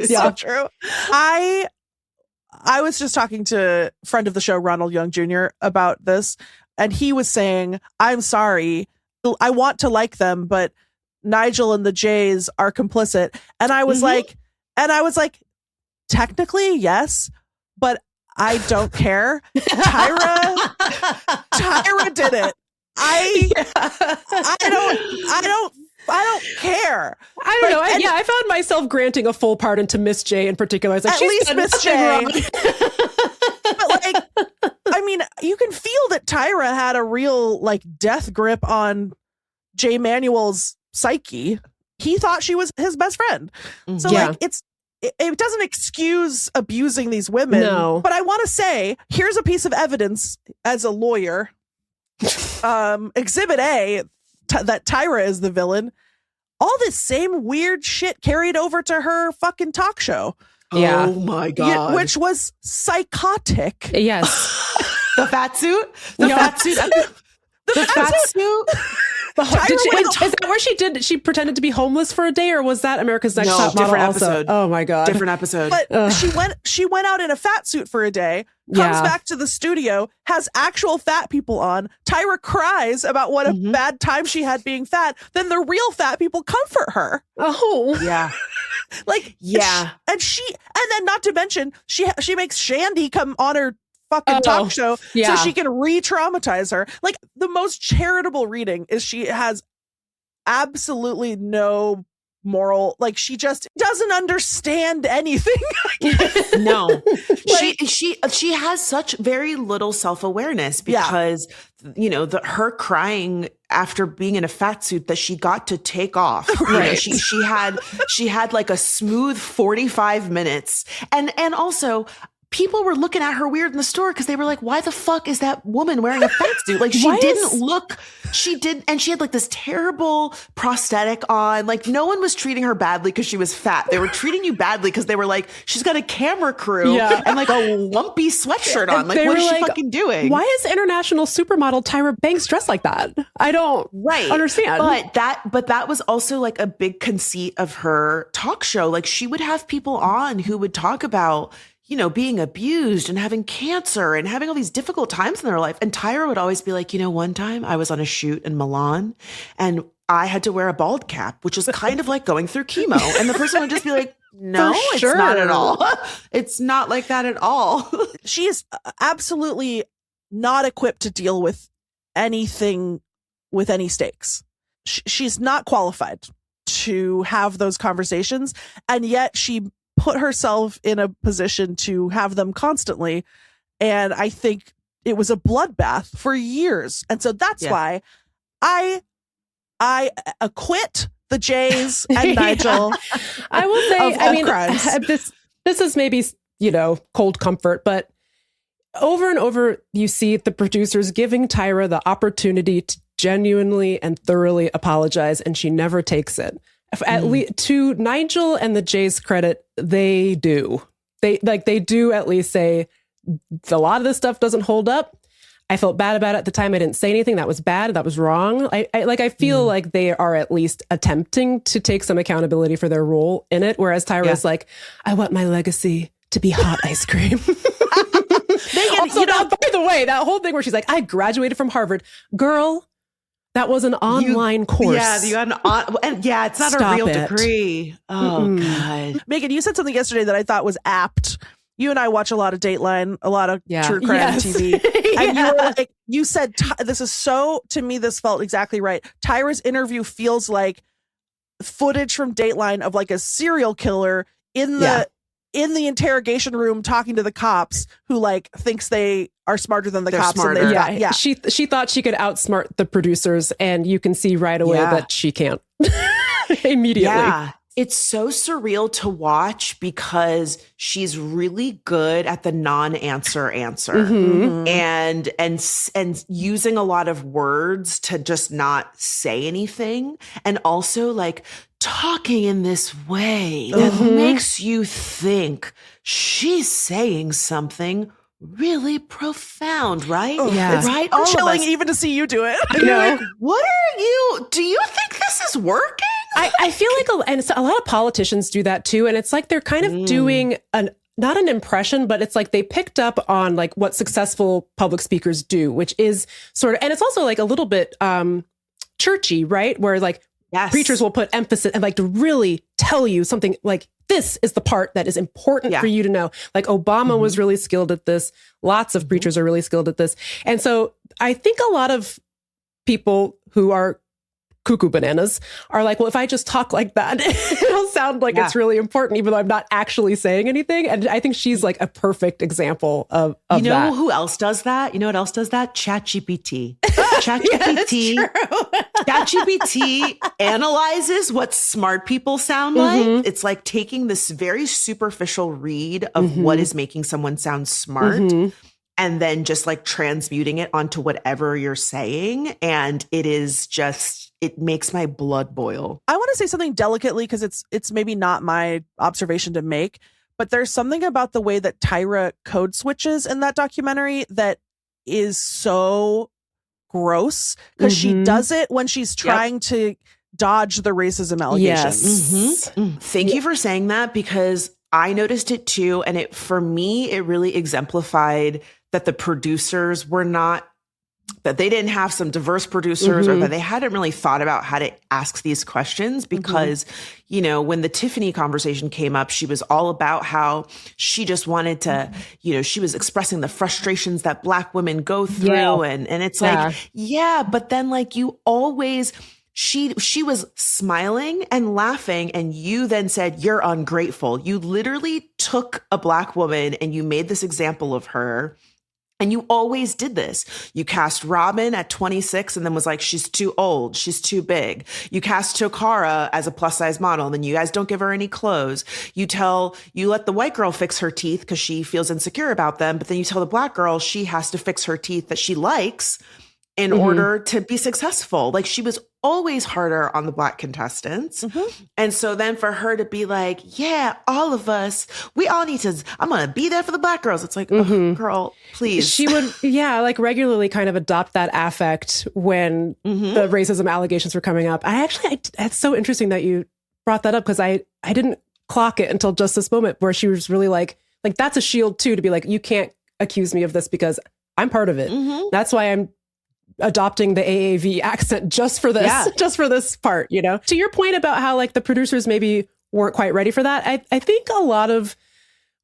so true. I was just talking to a friend of the show, Ronald Young Jr., about this. And he was saying, I'm sorry, I want to like them, but Nigel and the Jays are complicit. And I was like, technically, yes, but I don't care. Tyra did it. I don't care. I don't know. I found myself granting a full pardon to Miss J in particular. I was like, at least Miss J. But like, I mean, you can feel that Tyra had a real like death grip on Jay Manuel's psyche. He thought she was his best friend. So like, it doesn't excuse abusing these women. No. But I want to say, here's a piece of evidence as a lawyer. Exhibit A, that Tyra is the villain. All this same weird shit carried over to her fucking talk show. Yeah. Oh my God. Which was psychotic. Yes. The fat suit? The fat suit? The fat suit? Is that where she pretended to be homeless for a day, or was that America's Next Top Model different also? episode. Oh my God. Different episode. But she went out in a fat suit for a day, comes back to the studio, has actual fat people on. Tyra cries about what a bad time she had being fat. Then the real fat people comfort her. Oh. Yeah. Like, yeah. And then not to mention, she makes Shandy come on her fucking talk show so she can re-traumatize her. Like, the most charitable reading is she has absolutely no moral, like, she just doesn't understand anything. No. She has such very little self-awareness because you know, her crying after being in a fat suit that she got to take off. Right. You know, she had like a smooth 45 minutes. And also people were looking at her weird in the store because they were like, why the fuck is that woman wearing a fat suit? Like, she and she had like this terrible prosthetic on. Like, no one was treating her badly because she was fat. They were treating you badly because they were like, she's got a camera crew and like a lumpy sweatshirt on. Like, what is she fucking doing? Why is international supermodel Tyra Banks dressed like that? I don't understand. But that was also like a big conceit of her talk show. Like, she would have people on who would talk about, you know, being abused and having cancer and having all these difficult times in their life. And Tyra would always be like, you know, one time I was on a shoot in Milan and I had to wear a bald cap, which is kind of like going through chemo. And the person would just be like, no, it's not at all. It's not like that at all. She is absolutely not equipped to deal with anything with any stakes. She's not qualified to have those conversations. And yet she put herself in a position to have them constantly. And I think it was a bloodbath for years. And so that's why I acquit the Jays and Nigel. I will say, I mean, this is maybe, you know, cold comfort, but over and over, you see the producers giving Tyra the opportunity to genuinely and thoroughly apologize, and she never takes it. At least to Nigel and the Jays' credit, they do. They do at least say a lot of this stuff doesn't hold up. I felt bad about it at the time. I didn't say anything. That was bad. That was wrong. I feel like they are at least attempting to take some accountability for their role in it. Whereas Tyra's like, I want my legacy to be hot ice cream. Meagan, also, by the way, that whole thing where she's like, I graduated from Harvard. Girl, that was an online course. Yeah, you had it's not a real degree. Oh, God. Meagan, you said something yesterday that I thought was apt. You and I watch a lot of Dateline, a lot of true crime TV. And you were like, you said, this is so, to me, this felt exactly right. Tyra's interview feels like footage from Dateline of like a serial killer in the interrogation room talking to the cops who like thinks they are smarter than the cops. Smarter. And she thought she could outsmart the producers, and you can see right away that she can't. Immediately. Yeah. It's so surreal to watch because she's really good at the non-answer answer and using a lot of words to just not say anything, and also like talking in this way that makes you think she's saying something really profound, right? Right? I'm chilling even to see you do it. I know. Like, what are you? Do you think this is working? I feel like a lot of politicians do that too, and it's like they're kind of doing not an impression, but it's like they picked up on like what successful public speakers do, which is sort of, and it's also like a little bit churchy, right? Where like preachers will put emphasis and like to really tell you something like, this is the part that is important for you to know. Like Obama was really skilled at this. Lots of preachers are really skilled at this. And so I think a lot of people who are cuckoo bananas are like, well, if I just talk like that, it'll sound like it's really important, even though I'm not actually saying anything. And I think she's like a perfect example of that. You know who else does that? You know what else does that? ChatGPT. ChatGPT analyzes what smart people sound like. It's like taking this very superficial read of what is making someone sound smart and then just like transmuting it onto whatever you're saying. And it is just, it makes my blood boil. I want to say something delicately because it's maybe not my observation to make, but there's something about the way that Tyra code switches in that documentary that is so gross because she does it when she's trying to dodge the racism allegations. Thank you for saying that, because I noticed it too. And for me, it really exemplified that the producers were not, that they didn't have some diverse producers or that they hadn't really thought about how to ask these questions because, you know, when the Tiffany conversation came up, she was all about how she just wanted to, you know, she was expressing the frustrations that Black women go through. And it's like, but then like you always, she was smiling and laughing, and you then said, you're ungrateful. You literally took a Black woman and you made this example of her. And you always did this. You cast Robin at 26 and then was like, she's too old. She's too big. You cast Tokara as a plus size model. And then you guys don't give her any clothes. You let the white girl fix her teeth because she feels insecure about them. But then you tell the Black girl she has to fix her teeth that she likes in order to be successful. Like, she was always harder on the Black contestants. And so then for her to be like, yeah, all of us, we all need to, I'm going to be there for the Black girls. It's like, oh, girl, please. She would, like regularly kind of adopt that affect when the racism allegations were coming up. It's so interesting that you brought that up because I didn't clock it until just this moment where she was really like that's a shield too, to be like, you can't accuse me of this because I'm part of it. That's why I'm adopting the AAV accent just for this, just for this part, you know? To your point about how like the producers maybe weren't quite ready for that, I think a lot of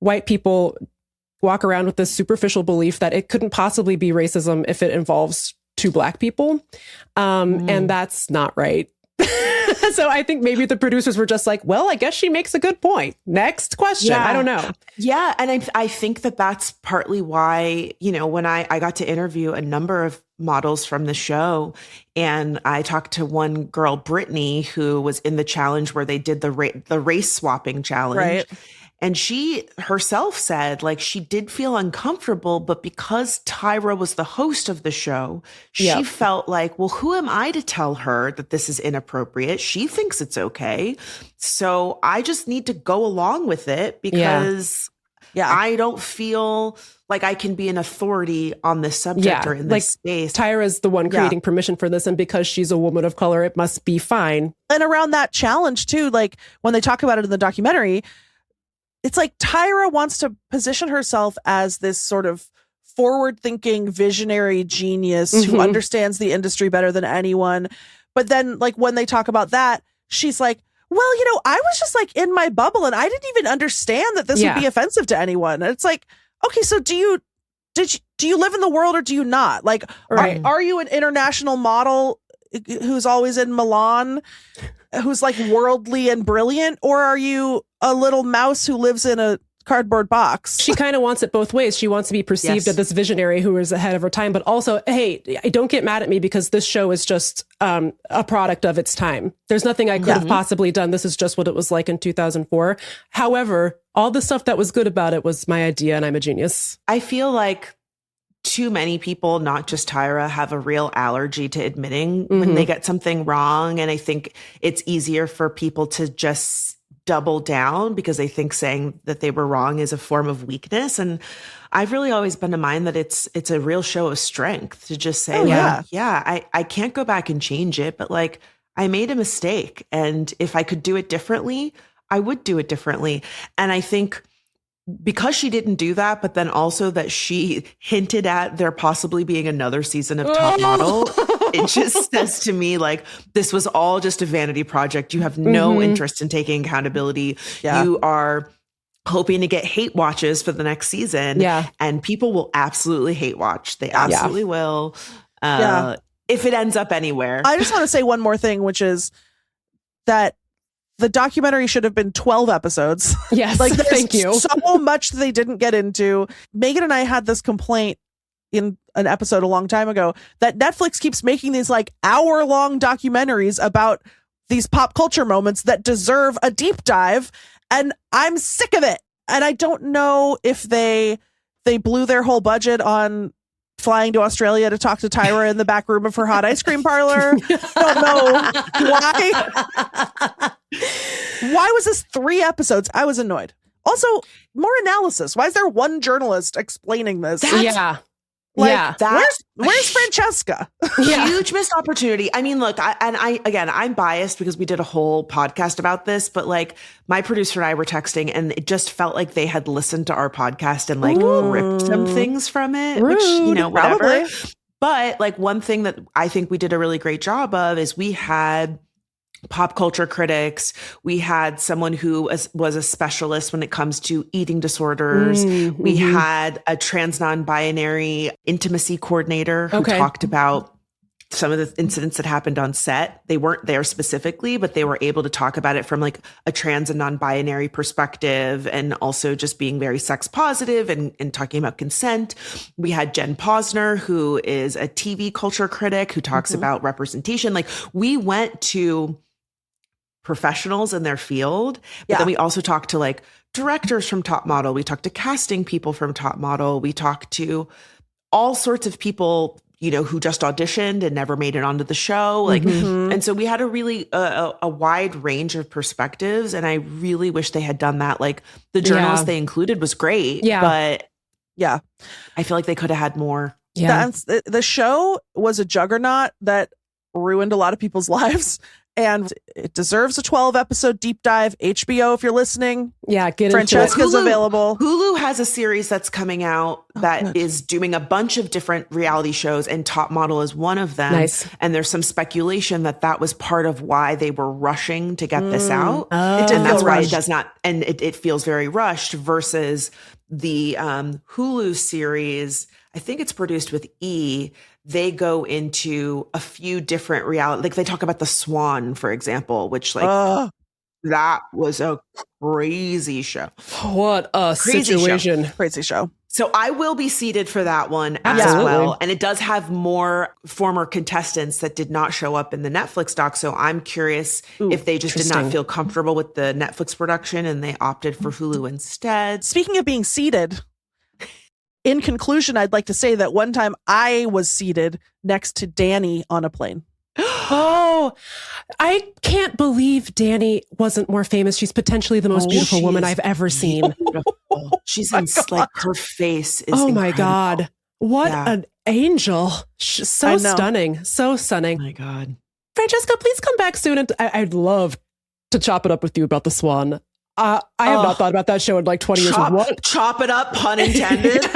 white people walk around with this superficial belief that it couldn't possibly be racism if it involves two Black people. And that's not right. So I think maybe the producers were just like, well, I guess she makes a good point. Next question. I don't know. Yeah. And I think that that's partly why, you know, when I got to interview a number of models from the show, and I talked to one girl, Brittany, who was in the challenge where they did the race swapping challenge. Right. And she herself said, like, she did feel uncomfortable, but because Tyra was the host of the show, she felt like, well, who am I to tell her that this is inappropriate? She thinks it's okay. So I just need to go along with it because I don't feel like I can be an authority on this subject or in this space. Tyra's the one creating permission for this. And because she's a woman of color, it must be fine. And around that challenge too, like when they talk about it in the documentary, it's like Tyra wants to position herself as this sort of forward-thinking, visionary genius who understands the industry better than anyone. But then, like, when they talk about that, she's like, well, you know, I was just like in my bubble and I didn't even understand that this would be offensive to anyone. And it's like, okay, so do you do you live in the world or do you not? Like, Right. are you an international model who's always in Milan, who's like worldly and brilliant, or are you a little mouse who lives in a cardboard box? She kind of wants it both ways. She wants to be perceived as this visionary who is ahead of her time, but also, hey, don't get mad at me because this show is just a product of its time. There's nothing I could have possibly done. This is just what it was like in 2004. However, all the stuff that was good about it was my idea and I'm a genius. I feel like too many people, not just Tyra, have a real allergy to admitting when they get something wrong. And I think it's easier for people to just double down because they think saying that they were wrong is a form of weakness. And I've really always been of mind that it's a real show of strength to just say, I can't go back and change it, but like I made a mistake. And if I could do it differently, I would do it differently. And I think because she didn't do that, but then also that she hinted at there possibly being another season of Top Model, it just says to me like this was all just a vanity project. You have no interest in taking accountability. Yeah. You are hoping to get hate watches for the next season. Yeah. And people will absolutely hate watch. They absolutely will. If it ends up anywhere. I just want to say one more thing, which is that the documentary should have been 12 episodes. Yes. Like thank you. So much that they didn't get into. Meagan and I had this complaint in an episode a long time ago that Netflix keeps making these like hour-long documentaries about these pop culture moments that deserve a deep dive. And I'm sick of it. And I don't know if they blew their whole budget on flying to Australia to talk to Tyra in the back room of her hot ice cream parlor. Don't know why. Why was this 3 episodes? I was annoyed. Also, more analysis. Why is there one journalist explaining this? Where's Franchesca? Huge missed opportunity. I mean, look, I'm biased because we did a whole podcast about this, but like my producer and I were texting and it just felt like they had listened to our podcast and like ripped some things from it, which, whatever. Probably. But like one thing that I think we did a really great job of is we had pop culture critics. We had someone who was a specialist when it comes to eating disorders. We had a trans non-binary intimacy coordinator who talked about some of the incidents that happened on set. They weren't there specifically, but they were able to talk about it from like a trans and non-binary perspective and also just being very sex positive and talking about consent. We had Jen Posner, who is a TV culture critic who talks about representation. Like we went to professionals in their field, but then we also talked to like directors from Top Model. We talked to casting people from Top Model. We talked to all sorts of people, who just auditioned and never made it onto the show. Like, and so we had a really a wide range of perspectives. And I really wish they had done that. Like the journalist they included was great, but I feel like they could have had more. Yeah. The show was a juggernaut that ruined a lot of people's lives. And it deserves a 12-episode deep dive. HBO, if you're listening. Yeah, get Francesca's available. Hulu has a series that's coming out that is doing a bunch of different reality shows, and Top Model is one of them. Nice. And there's some speculation that was part of why they were rushing to get this out. And that's why it does not, and it feels very rushed versus the Hulu series. I think it's produced with E. They go into a few different reality, like they talk about the Swan, for example, which like that was a crazy show. What a situation. Crazy show. So I will be seated for that one as well. And it does have more former contestants that did not show up in the Netflix doc. So I'm curious if they just did not feel comfortable with the Netflix production and they opted for Hulu instead. Speaking of being seated, in conclusion, I'd like to say that one time I was seated next to Danny on a plane. Oh, I can't believe Danny wasn't more famous. She's potentially the most beautiful woman I've ever seen. She's like her face is incredible. My God. What an angel. She's so stunning. So stunning. Oh my God. Franchesca, please come back soon. And I'd love to chop it up with you about the Swan. I have not thought about that show in like 20 years. What? Chop it up, pun intended.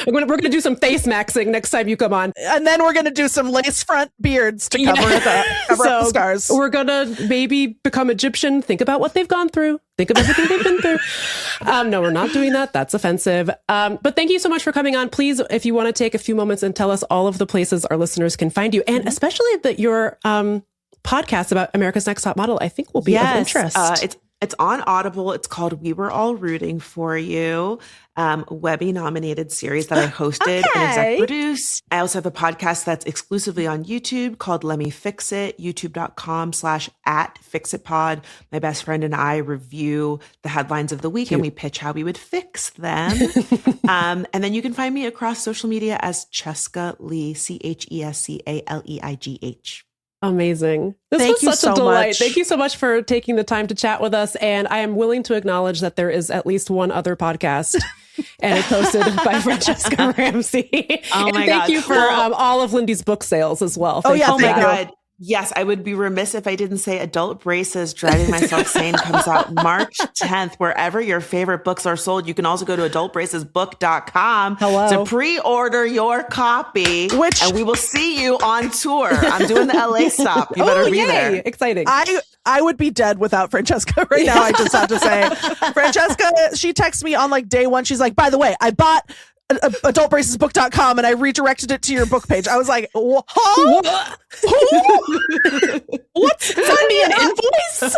We're going to do some face maxing next time you come on. And then we're going to do some lace front beards to cover up the scars. We're going to maybe become Egyptian. Think about what they've gone through. Think of everything they've been through. No, we're not doing that. That's offensive. But thank you so much for coming on. Please, if you want to take a few moments and tell us all of the places our listeners can find you, and especially that your podcast about America's Next Top Model, I think will be of interest. It's on Audible. It's called We Were All Rooting for You, Webby nominated series that I hosted and exec produced. I also have a podcast that's exclusively on YouTube called Let Me Fix It, youtube.com/@fixitpod. My best friend and I review the headlines of the week and we pitch how we would fix them. And then you can find me across social media as Cheska Lee, CHESCALEIGH. Amazing. This was such a delight. Thank you so much for taking the time to chat with us. And I am willing to acknowledge that there is at least one other podcast and it's hosted by Franchesca Ramsey. Oh my God. Thank you for all of Lindy's book sales as well. Oh my God. Yes, I would be remiss if I didn't say Adult Braces, Driving Myself Sane comes out March 10th, wherever your favorite books are sold. You can also go to adultbracesbook.com to pre-order your copy, and we will see you on tour. I'm doing the LA stop. You better be there. Exciting. I would be dead without Franchesca right now. I just have to say. Franchesca, she texts me on like day one. She's like, by the way, I bought adultbracesbook.com and I redirected it to your book page. I was like, huh? What? Send me an invoice?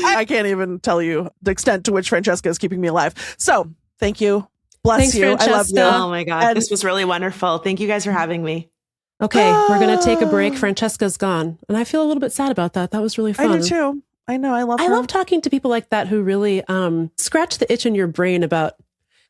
I can't even tell you the extent to which Franchesca is keeping me alive. So thank you. Bless you. Francesca. I love you. Oh my God. This was really wonderful. Thank you guys for having me. Okay, we're going to take a break. Francesca's gone. And I feel a little bit sad about that. That was really fun. I do too. I know. I love her. I love talking to people like that who really scratch the itch in your brain about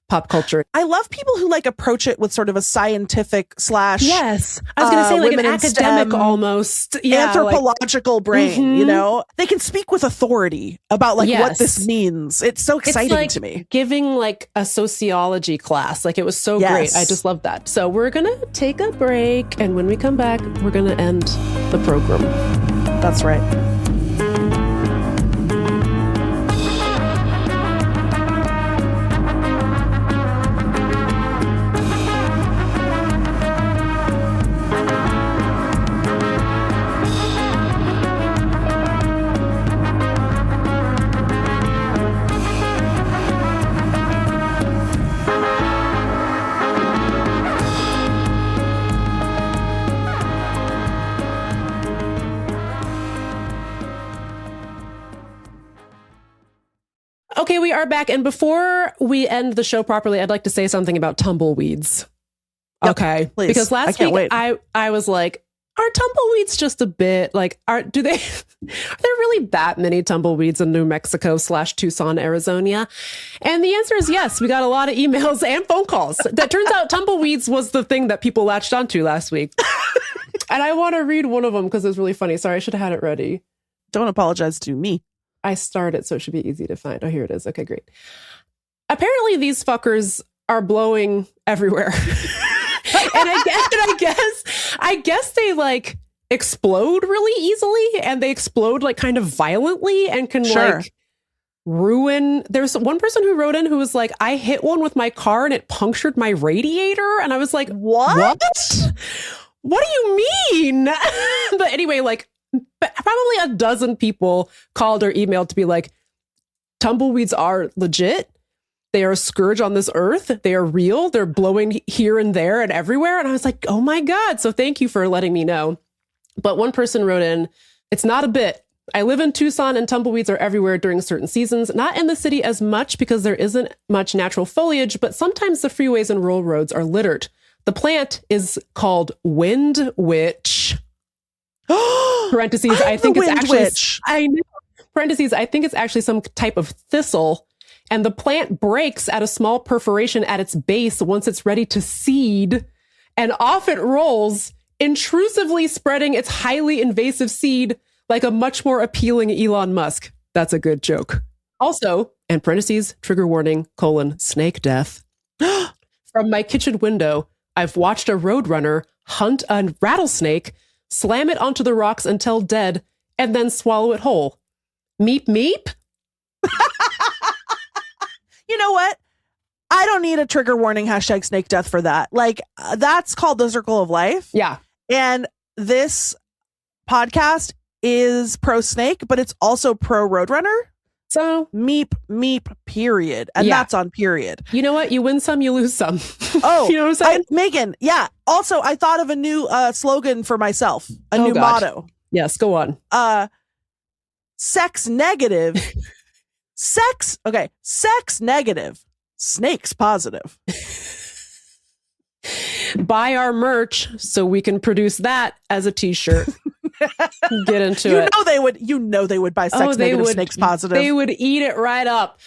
pop culture. I love people who like approach it with sort of a scientific / yes, I was going to say like an academic almost anthropological brain. You know, they can speak with authority about like what this means. It's so exciting to me. Giving like a sociology class, like it was so great. I just love that. So we're gonna take a break, and when we come back, we're gonna end the program. That's right. Okay, we are back. And before we end the show properly, I'd like to say something about tumbleweeds. Okay. Please. Because last week I was like, are tumbleweeds just a bit like, are there really that many tumbleweeds in New Mexico / Tucson, Arizona? And the answer is yes. We got a lot of emails and phone calls. That turns out tumbleweeds was the thing that people latched onto last week. And I want to read one of them because it was really funny. Sorry, I should have had it ready. Don't apologize to me. I started, so it should be easy to find. Oh, here it is. Okay, great. Apparently, these fuckers are blowing everywhere. And I guess they like explode really easily, and they explode like kind of violently and can like ruin. There's one person who wrote in who was like, I hit one with my car and it punctured my radiator. And I was like, what? What do you mean? But anyway, like, probably a dozen people called or emailed to be like, tumbleweeds are legit. They are a scourge on this earth. They are real. They're blowing here and there and everywhere. And I was like, oh my God. So thank you for letting me know. But one person wrote in, it's not a bit. I live in Tucson and tumbleweeds are everywhere during certain seasons. Not in the city as much because there isn't much natural foliage, but sometimes the freeways and rural roads are littered. The plant is called wind witch. Parentheses, I think it's actually, witch. I know. Parentheses, I think it's actually some type of thistle. And the plant breaks at a small perforation at its base once it's ready to seed. And off it rolls, intrusively spreading its highly invasive seed like a much more appealing Elon Musk. That's a good joke. Also, and parentheses, trigger warning, snake death. From my kitchen window, I've watched a roadrunner hunt a rattlesnake, slam it onto the rocks until dead, and then swallow it whole. Meep, meep. You know what? I don't need a trigger warning hashtag snake death for that. Like, that's called the circle of life. Yeah. And this podcast is pro snake, but it's also pro roadrunner. So meep, period. And that's on period. You know what? You win some, you lose some. Oh, you know what I'm saying? Megan, yeah. Also, I thought of a new slogan for myself, a new motto. Yes, go on. Sex negative. Sex negative. Snakes positive. Buy our merch so we can produce that as a t-shirt. Get into it. You know they would buy sex negative, snakes positive. They would eat it right up.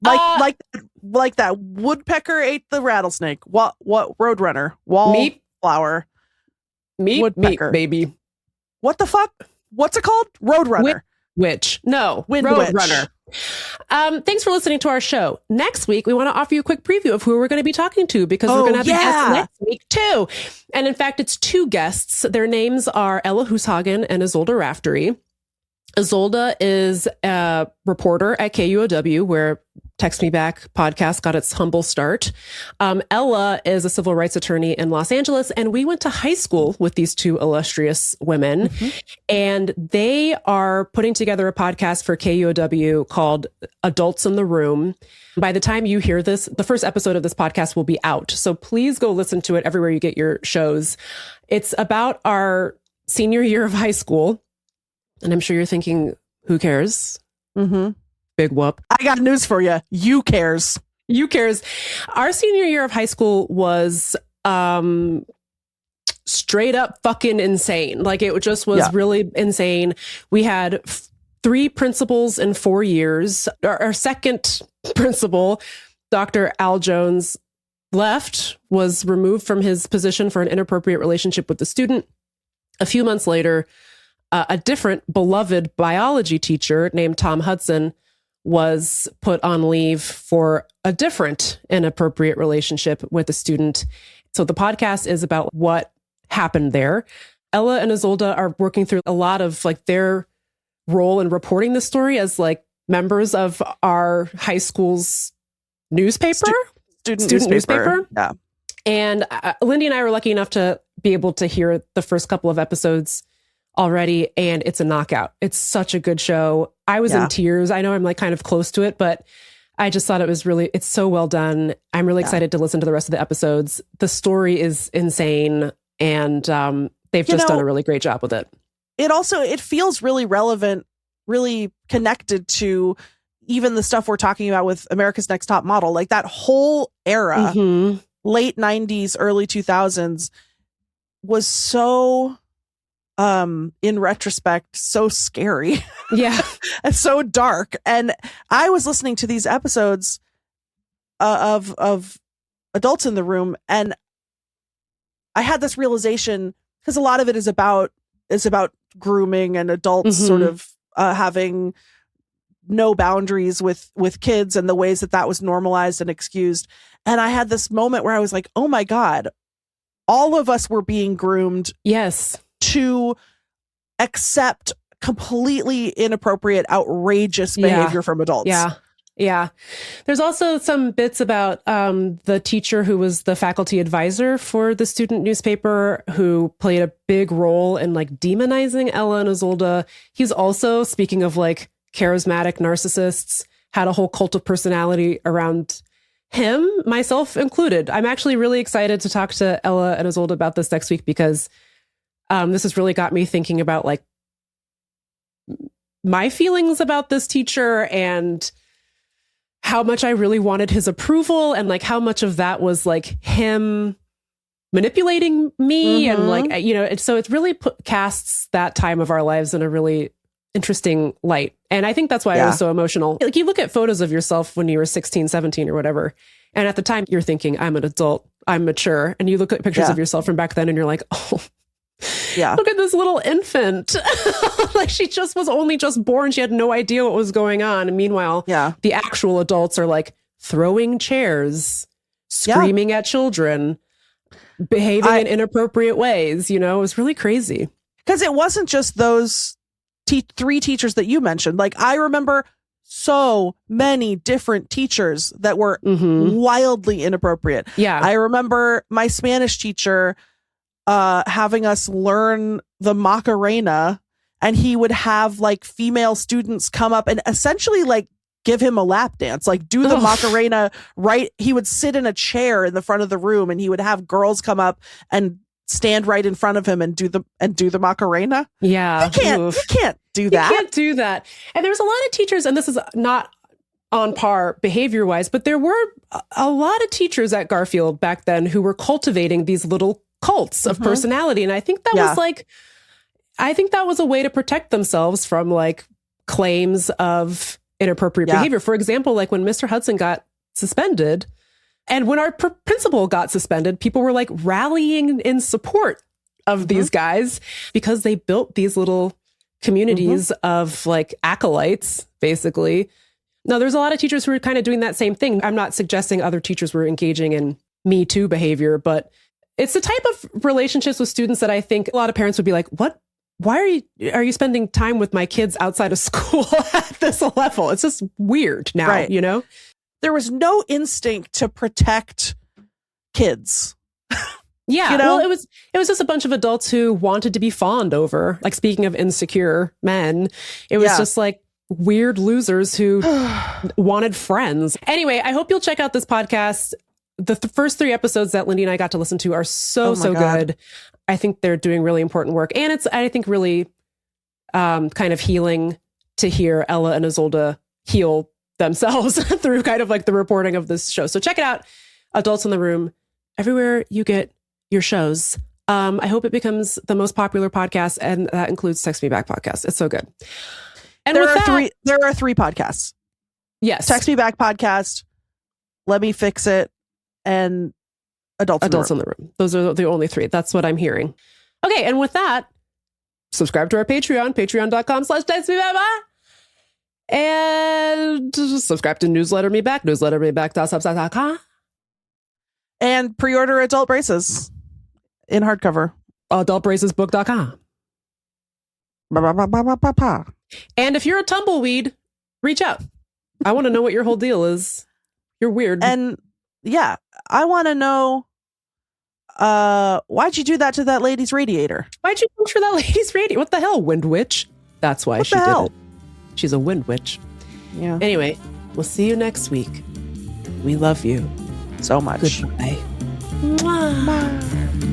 Like that woodpecker ate the rattlesnake. What roadrunner? Wallflower. Meat, baby. What the fuck? What's it called? Roadrunner. Witch. No. Roadrunner. Thanks for listening to our show. Next week, we want to offer you a quick preview of who we're going to be talking to, because we're going to have a guest next week too. And in fact, it's two guests. Their names are Ella Hooshagen and Isolde Raftery. Isolde is a reporter at KUOW, where Text Me Back podcast got its humble start. Ella is a civil rights attorney in Los Angeles, and we went to high school with these two illustrious women. And they are putting together a podcast for KUOW called Adults in the Room. By the time you hear this, the first episode of this podcast will be out. So please go listen to it everywhere you get your shows. It's about our senior year of high school. And I'm sure you're thinking, who cares? Big whoop. I got news for you. You cares. You cares. Our senior year of high school was straight up fucking insane. Like, it just was really insane. We had 3 principals in 4 years. Our second principal, Dr. Al Jones, was removed from his position for an inappropriate relationship with the student. A few months later, a different beloved biology teacher named Tom Hudson was put on leave for a different inappropriate relationship with a student. So the podcast is about what happened there. Ella and Isolde are working through a lot of like their role in reporting the story as like members of our high school's newspaper, student newspaper. Yeah. And Lindy and I were lucky enough to be able to hear the first couple of episodes already, and it's a knockout. It's such a good show. I was in tears. I know I'm like kind of close to it, but I just thought it's so well done. I'm really excited to listen to the rest of the episodes. The story is insane, and they've just done a really great job with it. It feels really relevant, really connected to even the stuff we're talking about with America's Next Top Model. Like that whole era, late 90s, early 2000s, was so in retrospect, so scary. Yeah. And so dark. And I was listening to these episodes of Adults in the Room, and I had this realization, because a lot of it is about grooming and adults sort of having no boundaries with kids, and the ways that was normalized and excused. And I had this moment where I was like, oh my God, all of us were being groomed. Yes. To accept completely inappropriate, outrageous behavior from adults. Yeah. Yeah. There's also some bits about the teacher who was the faculty advisor for the student newspaper, who played a big role in like demonizing Ella and Isolde. He's also, speaking of like charismatic narcissists, had a whole cult of personality around him, myself included. I'm actually really excited to talk to Ella and Isolde about this next week, because this has really got me thinking about like my feelings about this teacher, and how much I really wanted his approval, and like how much of that was like him manipulating me. And like, you know, so it really casts that time of our lives in a really interesting light. And I think that's why I was so emotional. Like, you look at photos of yourself when you were 16, 17 or whatever, and at the time you're thinking, I'm an adult, I'm mature. And you look at pictures of yourself from back then and you're like, oh, look at this little infant. Like, she was only just born. She had no idea what was going on. And meanwhile, the actual adults are like throwing chairs, screaming at children, behaving in inappropriate ways. You know, it was really crazy. Because it wasn't just those 3 teachers that you mentioned. Like, I remember so many different teachers that were wildly inappropriate. Yeah. I remember my Spanish teacher having us learn the Macarena, and he would have like female students come up and essentially like give him a lap dance, like do the Macarena, right? He would sit in a chair in the front of the room, and he would have girls come up and stand right in front of him and do the Macarena. Yeah. You can't do that. You can't do that. And there's a lot of teachers, and this is not on par behavior wise, but there were a lot of teachers at Garfield back then who were cultivating these little cults of personality. And I think that was like, I think that was a way to protect themselves from like claims of inappropriate behavior. For example, like when Mr. Hudson got suspended and when our principal got suspended, people were like rallying in support of these guys because they built these little communities of like acolytes, basically. Now, there's a lot of teachers who are kind of doing that same thing. I'm not suggesting other teachers were engaging in Me Too behavior, but it's the type of relationships with students that I think a lot of parents would be like, what? Why are you spending time with my kids outside of school at this level? It's just weird now, you know? There was no instinct to protect kids. Yeah, you know? Well, it was just a bunch of adults who wanted to be fawned over. Like, speaking of insecure men, it was just like weird losers who wanted friends. Anyway, I hope you'll check out this podcast. The first 3 episodes that Lindy and I got to listen to are so good. I think they're doing really important work. And it's, I think, really kind of healing to hear Ella and Isolde heal themselves through kind of like the reporting of this show. So check it out. Adults in the Room, everywhere you get your shows. I hope it becomes the most popular podcast, and that includes Text Me Back podcast. It's so good. And there are 3 podcasts. Yes. Text Me Back podcast, Let Me Fix It, and Adults in the Room. Those are the only 3. That's what I'm hearing. Okay, and with that, subscribe to our Patreon, patreon.com/TextMeBack. And subscribe to Newsletter Me Back, newslettermeback.substack.com. And pre-order Adult Braces in hardcover. Adultbracesbook.com. And if you're a tumbleweed, reach out. I want to know what your whole deal is. You're weird. And yeah, I want to know, why'd you do that to that lady's radiator? Why'd you puncture that lady's radiator? What the hell, wind witch? That's why she did it. She's a wind witch. Yeah. Anyway, we'll see you next week. We love you so much. Goodbye. Mwah. Bye.